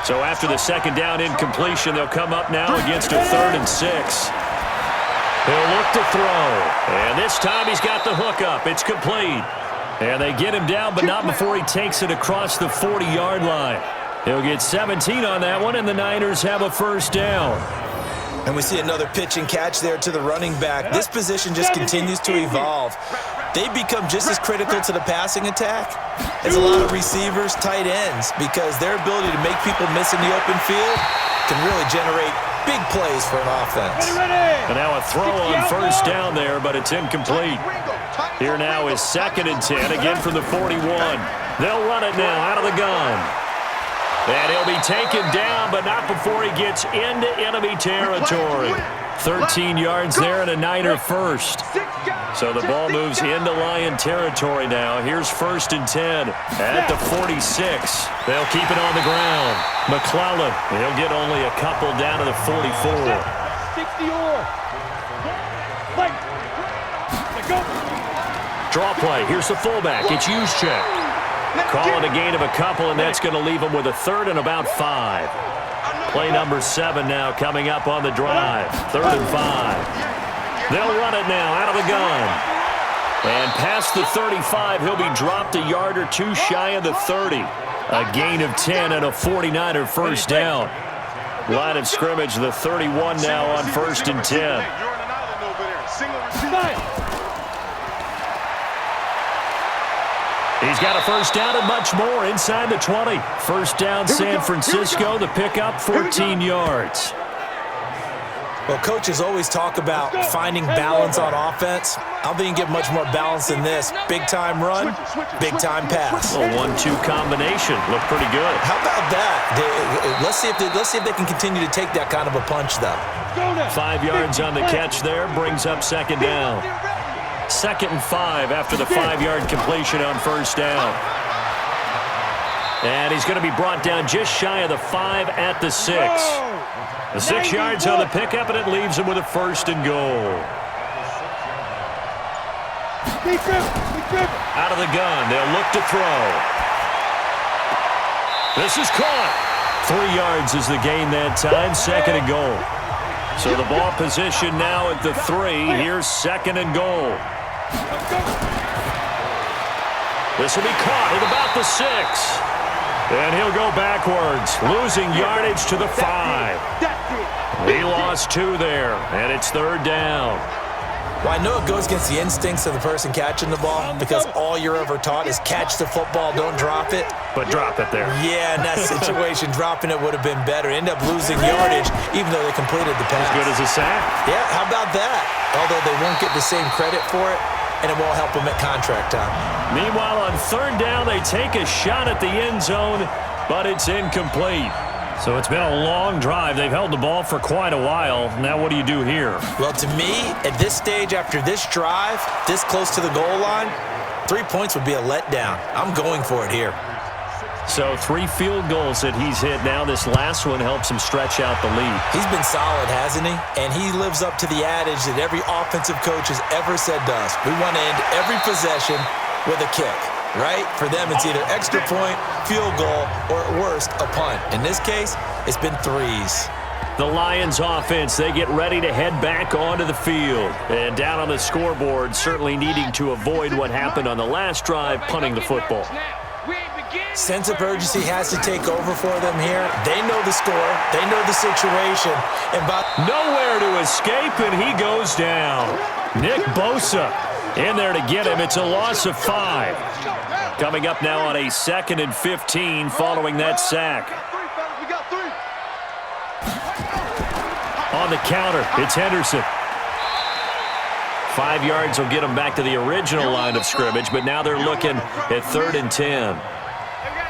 So after the 2nd down incompletion, they'll come up now against a 3rd and 6. He'll look to throw, and this time he's got the hook up. It's complete. And they get him down, but not before he takes it across the 40-yard line. He'll get 17 on that one, and the Niners have a 1st down. And we see another pitch and catch there to the running back. This position just continues to evolve. They become just as critical to the passing attack as a lot of receivers, tight ends, because their ability to make people miss in the open field can really generate big plays for an offense. And now a throw on 1st down there, but it's incomplete. Here now is 2nd and 10, again from the 41. They'll run it now out of the gun. And he'll be taken down, but not before he gets into enemy territory. 13 yards there and a Niner first. So the ball moves into Lion territory now. Here's 1st and 10 at the 46. They'll keep it on the ground. McClellan, he'll get only a couple down to the 44. 60-or. Draw play. Here's the fullback. It's Juszczyk. Calling a gain of a couple, and that's going to leave him with a 3rd and about 5. Play number 7 now coming up on the drive. 3rd and 5. They'll run it now out of the gun. And past the 35, he'll be dropped a yard or 2 shy of the 30. A gain of 10 and a 49er first down. Line of scrimmage, the 31 now on 1st and 10. He's got a first down and much more inside the 20. First down, San Francisco. The pickup, 14 yards. Well, coaches always talk about finding balance on offense. I don't think you get much more balance than this. Big-time run, big-time pass. A 1-2 combination. Look pretty good. How about that? Let's see if they can continue to take that kind of a punch, though. 5 yards on the catch there. Brings up 2nd down. 2nd and 5 after the 5-yard completion on 1st down. And he's going to be brought down just shy of the 5 at the 6. The 6 yards on the pickup, and it leaves him with a 1st and goal. Out of the gun, they'll look to throw. This is caught. 3 yards is the gain that time, 2nd and goal. So the ball position now at the 3. Here's 2nd and goal. This will be caught at about the 6. And he'll go backwards, losing yardage to the 5. He lost 2 there, and it's 3rd down. Well, I know it goes against the instincts of the person catching the ball because all you're ever taught is catch the football, don't drop it. But drop it there. Yeah, in that situation, dropping it would have been better. End up losing yardage even though they completed the pass. As good as a sack. Yeah, how about that? Although they won't get the same credit for it, and it won't help them at contract time. Meanwhile, on 3rd down, they take a shot at the end zone, but it's incomplete. So it's been a long drive. They've held the ball for quite a while. Now what do you do here? Well, to me, at this stage, after this drive, this close to the goal line, 3 points would be a letdown. I'm going for it here. So 3 field goals that he's hit now. This last one helps him stretch out the lead. He's been solid, hasn't he? And he lives up to the adage that every offensive coach has ever said to us. We want to end every possession with a kick, right? For them, it's either extra point, field goal, or at worst, a punt. In this case, it's been 3s. The Lions offense, they get ready to head back onto the field. And down on the scoreboard, certainly needing to avoid what happened on the last drive, punting the football. Sense of urgency has to take over for them here. They know the score. They know the situation. And nowhere to escape, and he goes down. Nick Bosa in there to get him. It's a loss of 5. Coming up now on a 2nd and 15 following that sack. On the counter, it's Henderson. 5 yards will get them back to the original line of scrimmage, but now they're looking at 3rd and 10.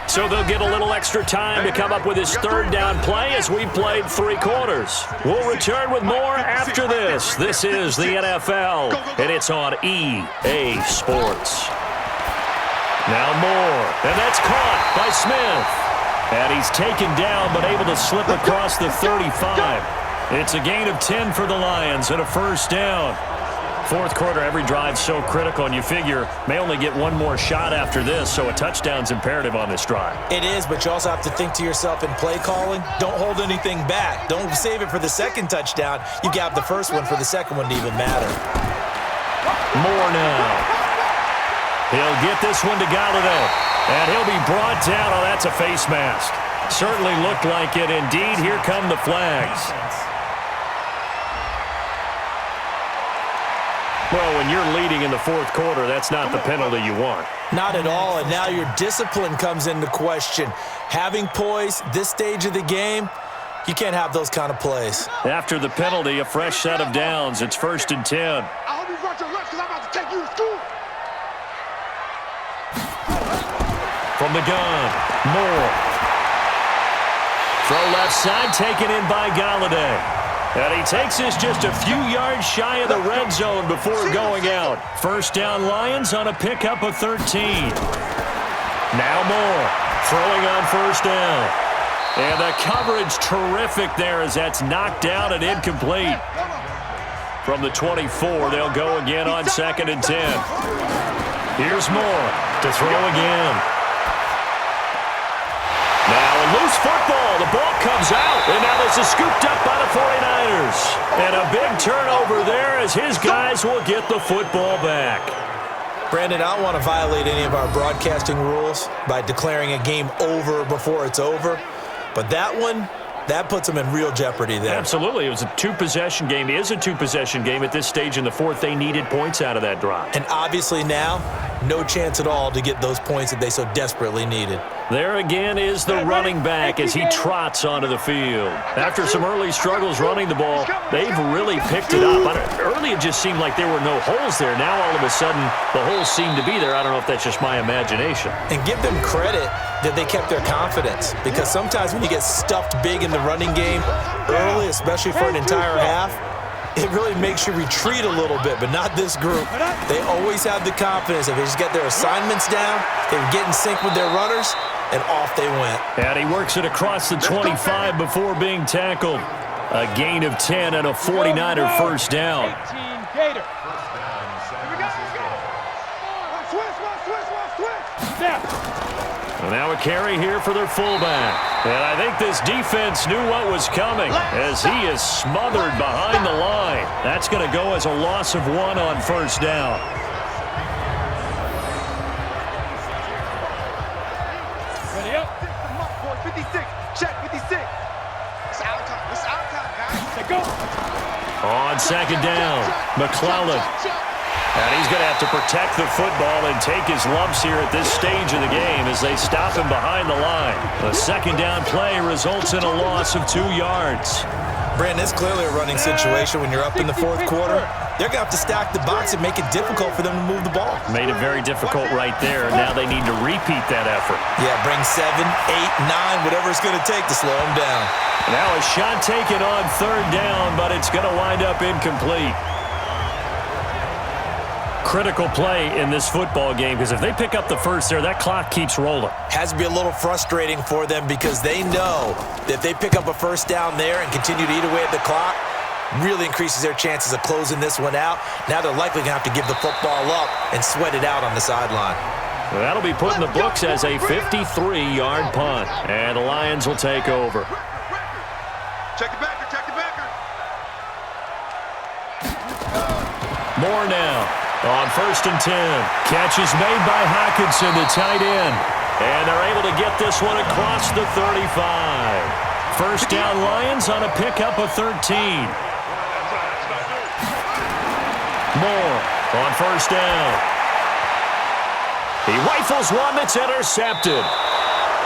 So they'll get a little extra time to come up with his 3rd down play as we played 3 quarters. We'll return with more after this. This is the NFL, and it's on EA Sports. Now Moore, and that's caught by Smith. And he's taken down, but able to slip across the 35. It's a gain of 10 for the Lions and a first down. 4th quarter, every drive's so critical, and you figure may only get one more shot after this, so a touchdown's imperative on this drive. It is, but you also have to think to yourself in play calling, don't hold anything back. Don't save it for the 2nd touchdown. You got the 1st one for the 2nd one to even matter. Moore now. He'll get this one to Galladay, and he'll be brought down. Oh, that's a face mask. Certainly looked like it. Indeed, here come the flags. Well, when you're leading in the 4th quarter, that's not the penalty you want. Not at all, and now your discipline comes into question. Having poise this stage of the game, you can't have those kind of plays. After the penalty, a fresh set of downs. It's 1st and 10. I hope you brought your lunch because I'm about to take you to school. from the gun. Moore. Throw left side, taken in by Galladay. And he takes this just a few yards shy of the red zone before going out. First down Lions on a pickup of 13. Now Moore throwing on first down. And the coverage terrific there as that's knocked down and incomplete. From the 24, they'll go again on 2nd and 10. Here's Moore to throw again. Now a loose football. The ball comes out. And now this is scooped up by the 49ers. And a big turnover there as his guys will get the football back. Brandon, I don't want to violate any of our broadcasting rules by declaring a game over before it's over. But that one, that puts them in real jeopardy there. Absolutely. It was a two-possession game. It is a two-possession game at this stage in the fourth. They needed points out of that drive. And obviously now, no chance at all to get those points that they so desperately needed. There again is the running back as he trots onto the field. After some early struggles running the ball, they've really picked it up. Early it just seemed like there were no holes there. Now all of a sudden the holes seem to be there. I don't know if that's just my imagination. And give them credit that they kept their confidence, because sometimes when you get stuffed big in the running game early, especially for an entire half, it really makes you retreat a little bit, but not this group. They always have the confidence. If they just get their assignments down, they get in sync with their runners, and off they went. And he works it across the 25 before being tackled. A gain of 10 and a 49er first down. And now a carry here for their fullback. And I think this defense knew what was coming as he is smothered behind the line. That's going to go as a loss of 1 on first down. Ready up. 56. Check 56. It's our time. It's our time, guys. Say go. On second down, McClellan. And he's going to have to protect the football and take his lumps here at this stage of the game as they stop him behind the line. The second down play results in a loss of 2 yards. Brandon, it's clearly a running situation when you're up in the fourth quarter. They're going to have to stack the box and make it difficult for them to move the ball. Made it very difficult right there. Now they need to repeat that effort. Yeah, bring 7, 8, 9, whatever it's going to take to slow them down. Now a shot taken on third down, but it's going to wind up incomplete. Critical play in this football game, because if they pick up the first there, that clock keeps rolling. Has to be a little frustrating for them because they know that if they pick up a first down there and continue to eat away at the clock, really increases their chances of closing this one out. Now they're likely going to have to give the football up and sweat it out on the sideline. Well, that'll be put in the books as a 53-yard punt, and the Lions will take over. Check the backer. Check the backer. More now. On first and 10, catch is made by Hockenson, the tight end. And they're able to get this one across the 35. First down Lions on a pickup of 13. Moore on first down. He rifles one that's intercepted.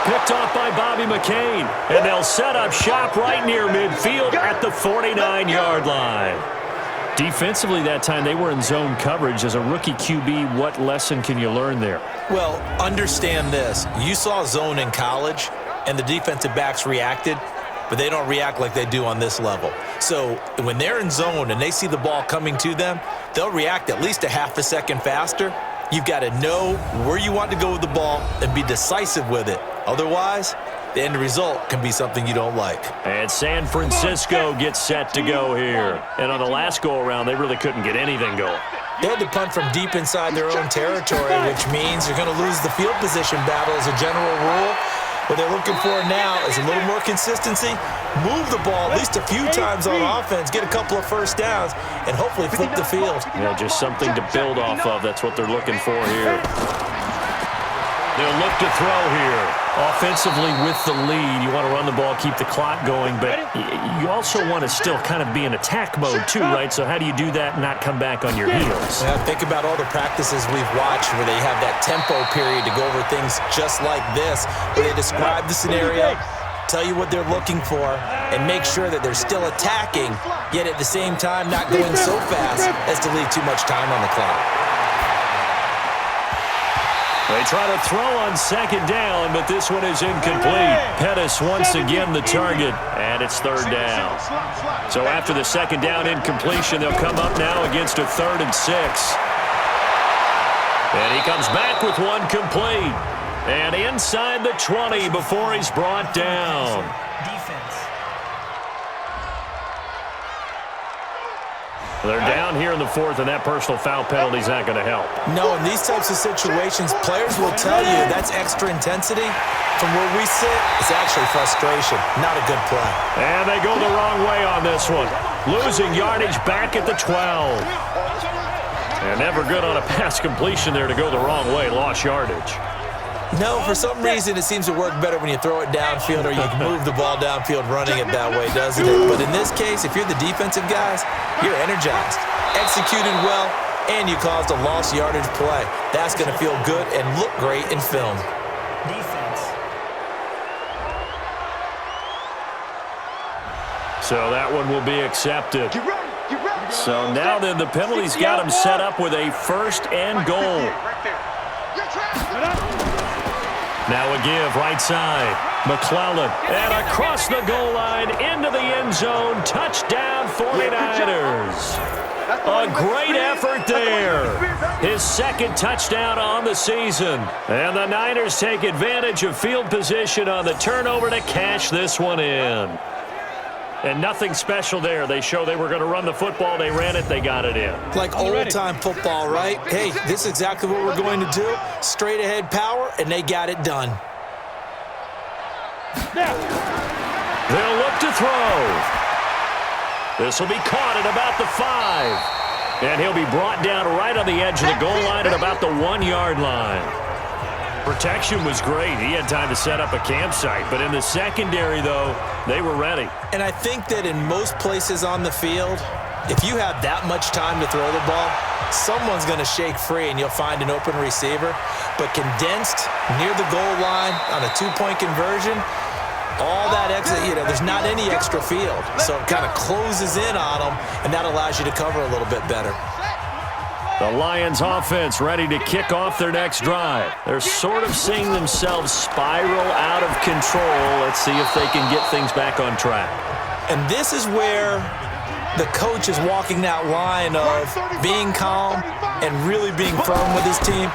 Picked off by Bobby McCain. And they'll set up shop right near midfield at the 49-yard line. Defensively that time, they were in zone coverage. As a rookie QB, what lesson can you learn there? Well, understand this. You saw zone in college, and the defensive backs reacted, but they don't react like they do on this level. So when they're in zone and they see the ball coming to them, they'll react at least a half a second faster. You've got to know where you want to go with the ball and be decisive with it. Otherwise, the end result can be something you don't like. And San Francisco gets set to go here. And on the last go-around, they really couldn't get anything going. They had to punt from deep inside their own territory, which means you're going to lose the field position battle as a general rule. What they're looking for now is a little more consistency, move the ball at least a few times on offense, get a couple of first downs, and hopefully flip the field. Yeah, just something to build off of. That's what they're looking for here. They'll look to throw here. Offensively with the lead, you want to run the ball, keep the clock going, but you also want to still kind of be in attack mode too, right? So how do you do that and not come back on your heels? Yeah, think about all the practices we've watched where they have that tempo period to go over things just like this, where they describe the scenario, tell you what they're looking for, and make sure that they're still attacking, yet at the same time not going so fast as to leave too much time on the clock. They try to throw on second down, but this one is incomplete. Pettis once again the target, and it's third down. So after the second down incompletion, they'll come up now against a 3rd and 6. And he comes back with one complete. And inside the 20 before he's brought down. They're down here in the 4th, and that personal foul penalty is not going to help. No, in these types of situations, players will tell you that's extra intensity. From where we sit, it's actually frustration, not a good play. And they go the wrong way on this one. Losing yardage back at the 12. And never good on a pass completion there to go the wrong way. Lost yardage. No, for some reason it seems to work better when you throw it downfield or you can move the ball downfield running it that way, doesn't it? But in this case, if you're the defensive guys, you're energized, executed well, and you caused a lost yardage play. That's going to feel good and look great in film. Defense. So that one will be accepted. Get ready. Get ready. So now then the penalty's got him set up with a 1st and goal. Right there. You're trapped. Now a give, right side. McClellan, and across the goal line, into the end zone. Touchdown, 49ers. A great effort there. His 2nd touchdown on the season. And the Niners take advantage of field position on the turnover to cash this one in. And nothing special there. They show they were going to run the football. They ran it. They got it in. Like old-time football, right? Hey, this is exactly what we're going to do. Straight-ahead power, and they got it done. They'll look to throw. This will be caught at about the 5. And he'll be brought down right on the edge of the goal line at about the 1-yard line. Protection was great. He had time to set up a campsite. But in the secondary, though, they were ready. And I think that in most places on the field, if you have that much time to throw the ball, someone's going to shake free and you'll find an open receiver. But condensed near the goal line on a 2-point conversion, all that extra, there's not any extra field. So it kind of closes in on them, and that allows you to cover a little bit better. The Lions offense ready to kick off their next drive. They're sort of seeing themselves spiral out of control. Let's see if they can get things back on track. And this is where the coach is walking that line of being calm and really being firm with his team.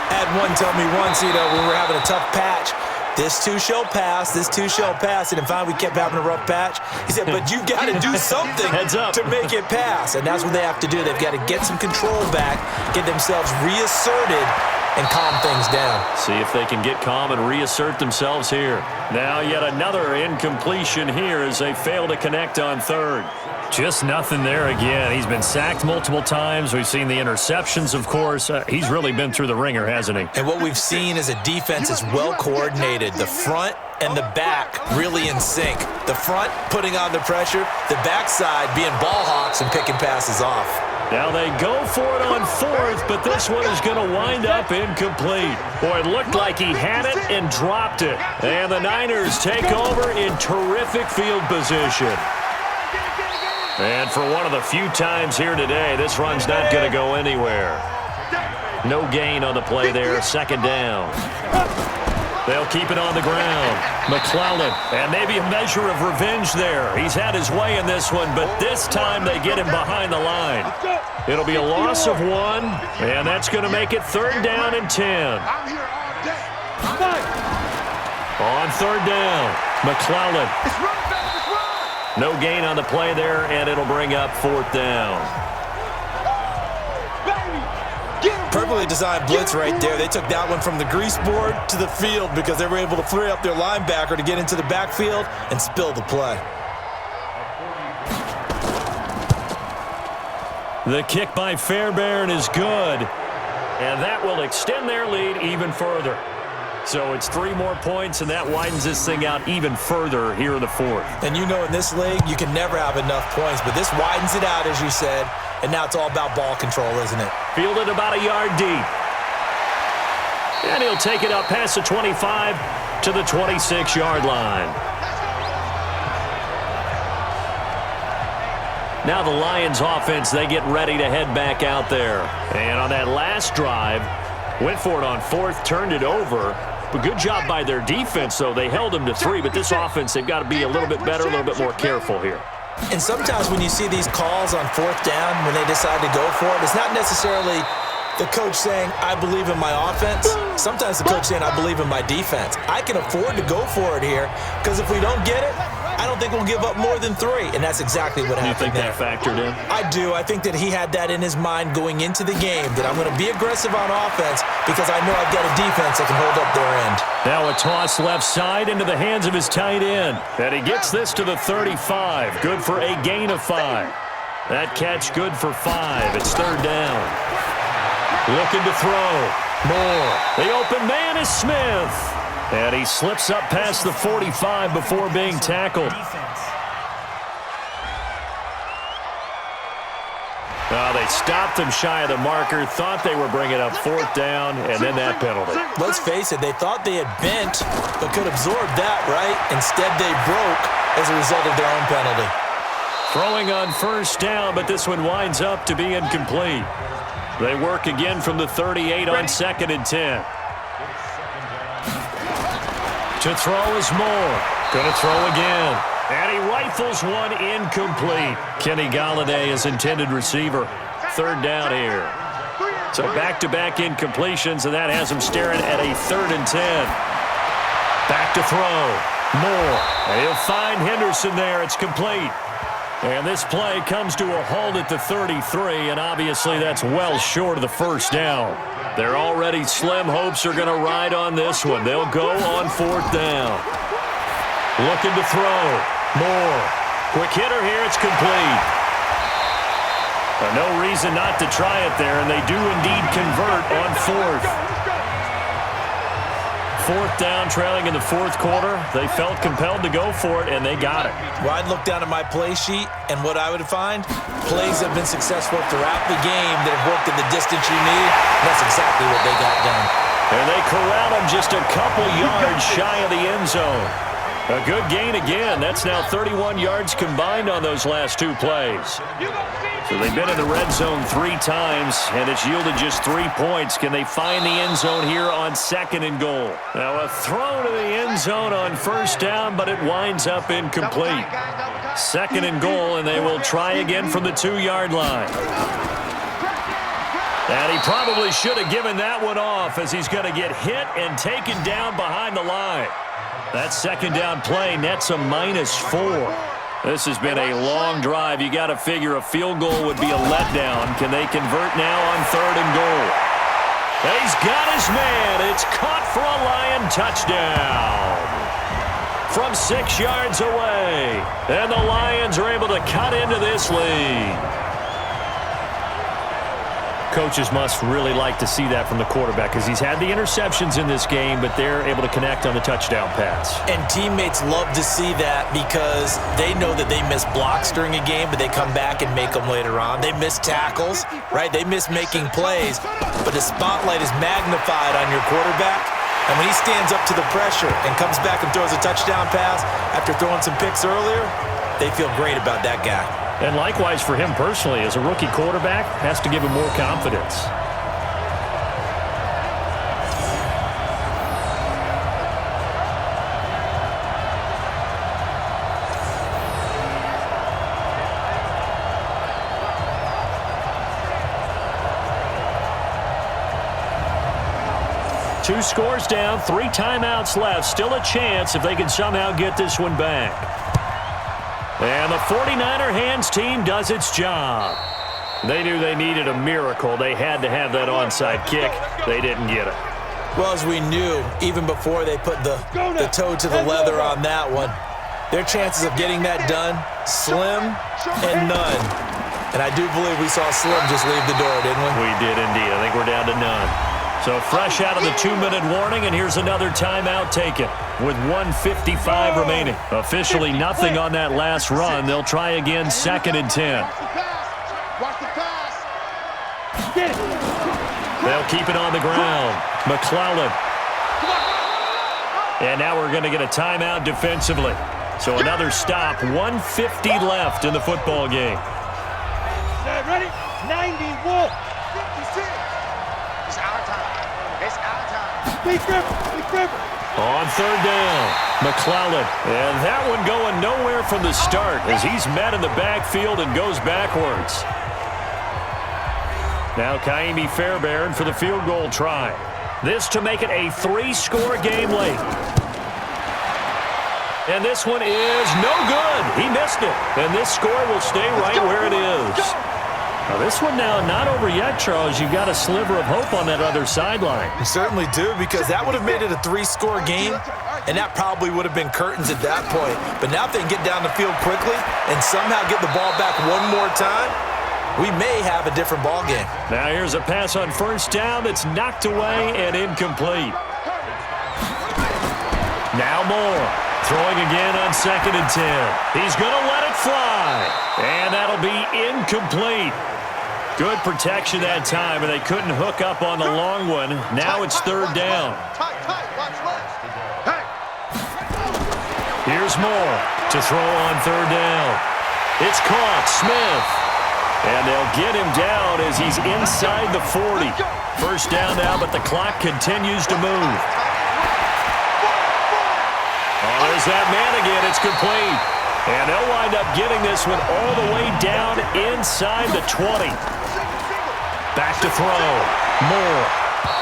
I had one tell me once, when we were having a tough patch, this too shall pass, this too shall pass. And finally we kept having a rough patch. He said, but you got to do something to make it pass. And that's what they have to do. They've got to get some control back, get themselves reasserted, and calm things down. See if they can get calm and reassert themselves here. Now yet another incompletion here as they fail to connect on 3rd. Just nothing there again. He's been sacked multiple times. We've seen the interceptions, of course. He's really been through the ringer, hasn't he? And what we've seen is a defense is well coordinated. The front and the back really in sync. The front putting on the pressure, the backside being ball hawks and picking passes off. Now they go for it on 4th, but this one is going to wind up incomplete. Boy, it looked like he had it and dropped it. And the Niners take over in terrific field position. And for one of the few times here today, this run's not going to go anywhere. No gain on the play there, 2nd down. They'll keep it on the ground. McClellan, and maybe a measure of revenge there. He's had his way in this one, but this time they get him behind the line. It'll be a loss of 1, and that's going to make it 3rd down and 10. On 3rd down, McClellan. No gain on the play there, and it'll bring up 4th down. Perfectly designed blitz right there. They took that one from the grease board to the field because they were able to free up their linebacker to get into the backfield and spill the play. The kick by Fairbairn is good, and that will extend their lead even further. So it's 3 more points, and that widens this thing out even further here in the 4th. And in this league, you can never have enough points, but this widens it out, as you said, and now it's all about ball control, isn't it? Fielded about a yard deep. And he'll take it up past the 25 to the 26-yard line. Now the Lions offense, they get ready to head back out there. And on that last drive, Went for it on fourth, turned it over. But good job by their defense, though. They held them to 3, but this offense, they've got to be a little bit better, a little bit more careful here. And sometimes when you see these calls on fourth down, when they decide to go for it, it's not necessarily the coach saying, I believe in my offense. Sometimes the coach saying, I believe in my defense. I can afford to go for it here because if we don't get it, I don't think we'll give up more than 3. And that's exactly what happened. You think there. that factored in? I do. I think that he had that in his mind going into the game, that I'm going to be aggressive on offense because I know I've got a defense that can hold up their end. Now a toss left side into the hands of his tight end. And he gets this to the 35. Good for a gain of 5. That catch good for 5. It's third down. Looking to throw. Moore. The open man is Smith. And he slips up past the 45 before being tackled. They stopped him shy of the marker, thought they were bringing up fourth down, and then that penalty. Let's face it, they thought they had bent, but could absorb that, right? Instead, they broke as a result of their own penalty. Throwing on first down, but this one winds up to be incomplete. They work again from the 38 on 2nd and 10. To throw is Moore. Going to throw again. And he rifles one incomplete. Kenny Golladay is intended receiver. Third down here. So back-to-back incompletions, and that has him staring at a 3rd and 10. Back to throw. Moore. And he'll find Henderson there. It's complete. And this play comes to a halt at the 33, and obviously that's well short of the first down. Their already slim hopes are going to ride on this one. They'll go on 4th down. Looking to throw. Moore. Quick hitter here. It's complete. No reason not to try it there, and they do indeed convert on 4th. 4th down, trailing in the 4th quarter. They felt compelled to go for it, and they got it. Well, I'd look down at my play sheet, and what I would find, plays have been successful throughout the game that have worked at the distance you need. That's exactly what they got done. And they corral him just a couple yards shy of the end zone. A good gain again. That's now 31 yards combined on those last 2 plays. So they've been in the red zone 3 times, and it's yielded just 3 points. Can they find the end zone here on 2nd and goal? Now a throw to the end zone on first down, but it winds up incomplete. 2nd and goal, and they will try again from the 2-yard line. And he probably should have given that one off as he's going to get hit and taken down behind the line. That 2nd down play nets a -4. This has been a long drive. You got to figure a field goal would be a letdown. Can they convert now on 3rd and goal? He's got his man. It's caught for a Lion touchdown from 6 yards away. And the Lions are able to cut into this lead. Coaches must really like to see that from the quarterback because he's had the interceptions in this game, but they're able to connect on the touchdown pass. And teammates love to see that because they know that they miss blocks during a game, but they come back and make them later on. They miss tackles, right? They miss making plays, but the spotlight is magnified on your quarterback. And when he stands up to the pressure and comes back and throws a touchdown pass after throwing some picks earlier, they feel great about that guy. And likewise for him personally, as a rookie quarterback, has to give him more confidence. Two scores down, 3 timeouts left. Still a chance if they can somehow get this one back. And the 49er hands team does its job. They knew they needed a miracle. They had to have that onside kick. They didn't get it. Well, as we knew, even before they put the toe to the leather on that one, their chances of getting that done, slim and none. And I do believe we saw Slim just leave the door, didn't we? We did indeed. I think we're down to none. So fresh out of the 2-minute warning, and here's another timeout taken with 1:55 remaining. Officially nothing on that last run. They'll try again 2nd and 10. They'll keep it on the ground. McClellan. And now we're going to get a timeout defensively. So another stop. 1:50 left in the football game. Ready? 91. On third down, McClellan. And that one going nowhere from the start as he's met in the backfield and goes backwards. Now Kaimi Fairbairn for the field goal try. This to make it a 3-score game late. And this one is no good. He missed it. And this score will stay right where it is. Now this one now not over yet, Charles. You've got a sliver of hope on that other sideline. You certainly do, because that would have made it a 3-score game, and that probably would have been curtains at that point. But now if they can get down the field quickly and somehow get the ball back one more time, we may have a different ball game. Now here's a pass on first down that's knocked away and incomplete. Now Moore throwing again on 2nd and 10. He's going to let it fly, and that'll be incomplete. Good protection that time, and they couldn't hook up on the long one. Now it's third down. Here's Moore to throw on third down. It's caught. Smith. And they'll get him down as he's inside the 40. First down now, but the clock continues to move. Oh, there's that man again. It's complete. And they'll wind up getting this one all the way down inside the 20. Back to throw. Moore.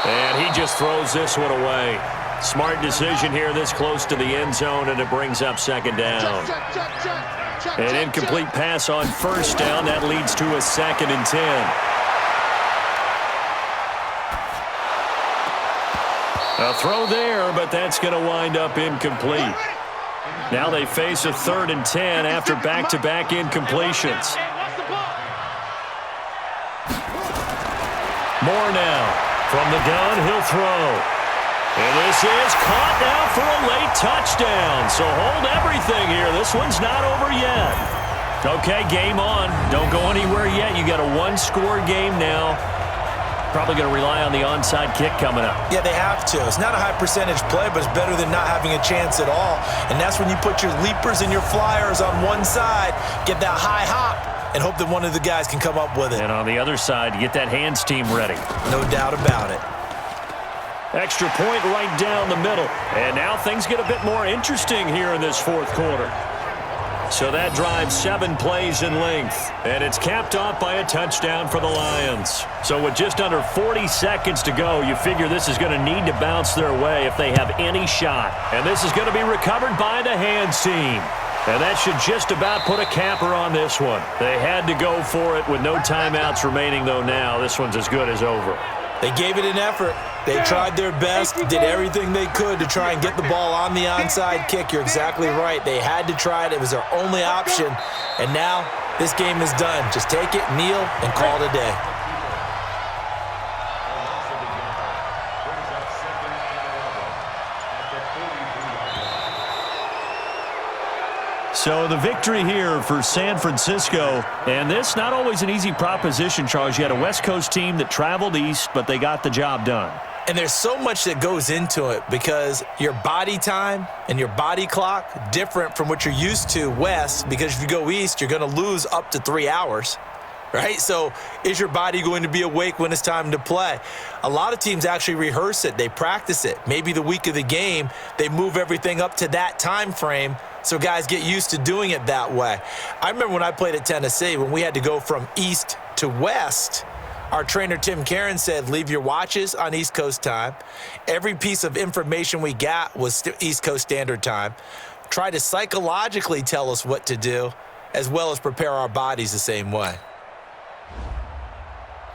And he just throws this one away. Smart decision here this close to the end zone, and it brings up second down. An incomplete pass on first down. That leads to a 2nd and 10. A throw there, but that's going to wind up incomplete. Now they face a 3rd and 10 after back-to-back incompletions. Moore now. From the gun, he'll throw. And this is caught now for a late touchdown. So hold everything here. This one's not over yet. Okay, game on. Don't go anywhere yet. You got a 1-score game now. Probably going to rely on the onside kick coming up. Yeah, they have to. It's not a high percentage play, but it's better than not having a chance at all. And that's when you put your leapers and your flyers on one side, get that high hop, and hope that one of the guys can come up with it. And on the other side, get that hands team ready. No doubt about it. Extra point right down the middle. And now things get a bit more interesting here in this fourth quarter. So that drives 7 plays in length. And it's capped off by a touchdown for the Lions. So with just under 40 seconds to go, you figure this is going to need to bounce their way if they have any shot. And this is going to be recovered by the hands team. And that should just about put a capper on this one. They had to go for it with no timeouts remaining, though now this one's as good as over. They gave it an effort. They tried their best, did everything they could to try and get the ball on the onside kick. You're exactly right. They had to try it. It was their only option. And now this game is done. Just take it, kneel, and call it a day. So the victory here for San Francisco, and this not always an easy proposition, Charles. You had a West Coast team that traveled east, but they got the job done. And there's so much that goes into it because your body time and your body clock different from what you're used to west, because if you go east, you're going to lose up to 3 hours, right? So is your body going to be awake when it's time to play? A lot of teams actually rehearse it. They practice it. Maybe the week of the game, they move everything up to that time frame so guys get used to doing it that way. I remember when I played at Tennessee, when we had to go from east to west, our trainer Tim Karen said, leave your watches on East Coast time. Every piece of information we got was East Coast Standard Time. Try to psychologically tell us what to do, as well as prepare our bodies the same way.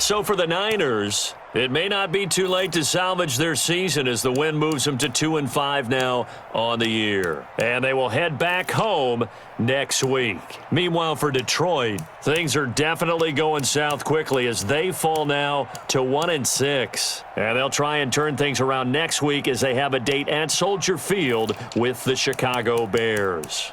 So for the Niners, it may not be too late to salvage their season as the win moves them to 2-5 now on the year. And they will head back home next week. Meanwhile, for Detroit, things are definitely going south quickly as they fall now to 1-6. And they'll try and turn things around next week as they have a date at Soldier Field with the Chicago Bears.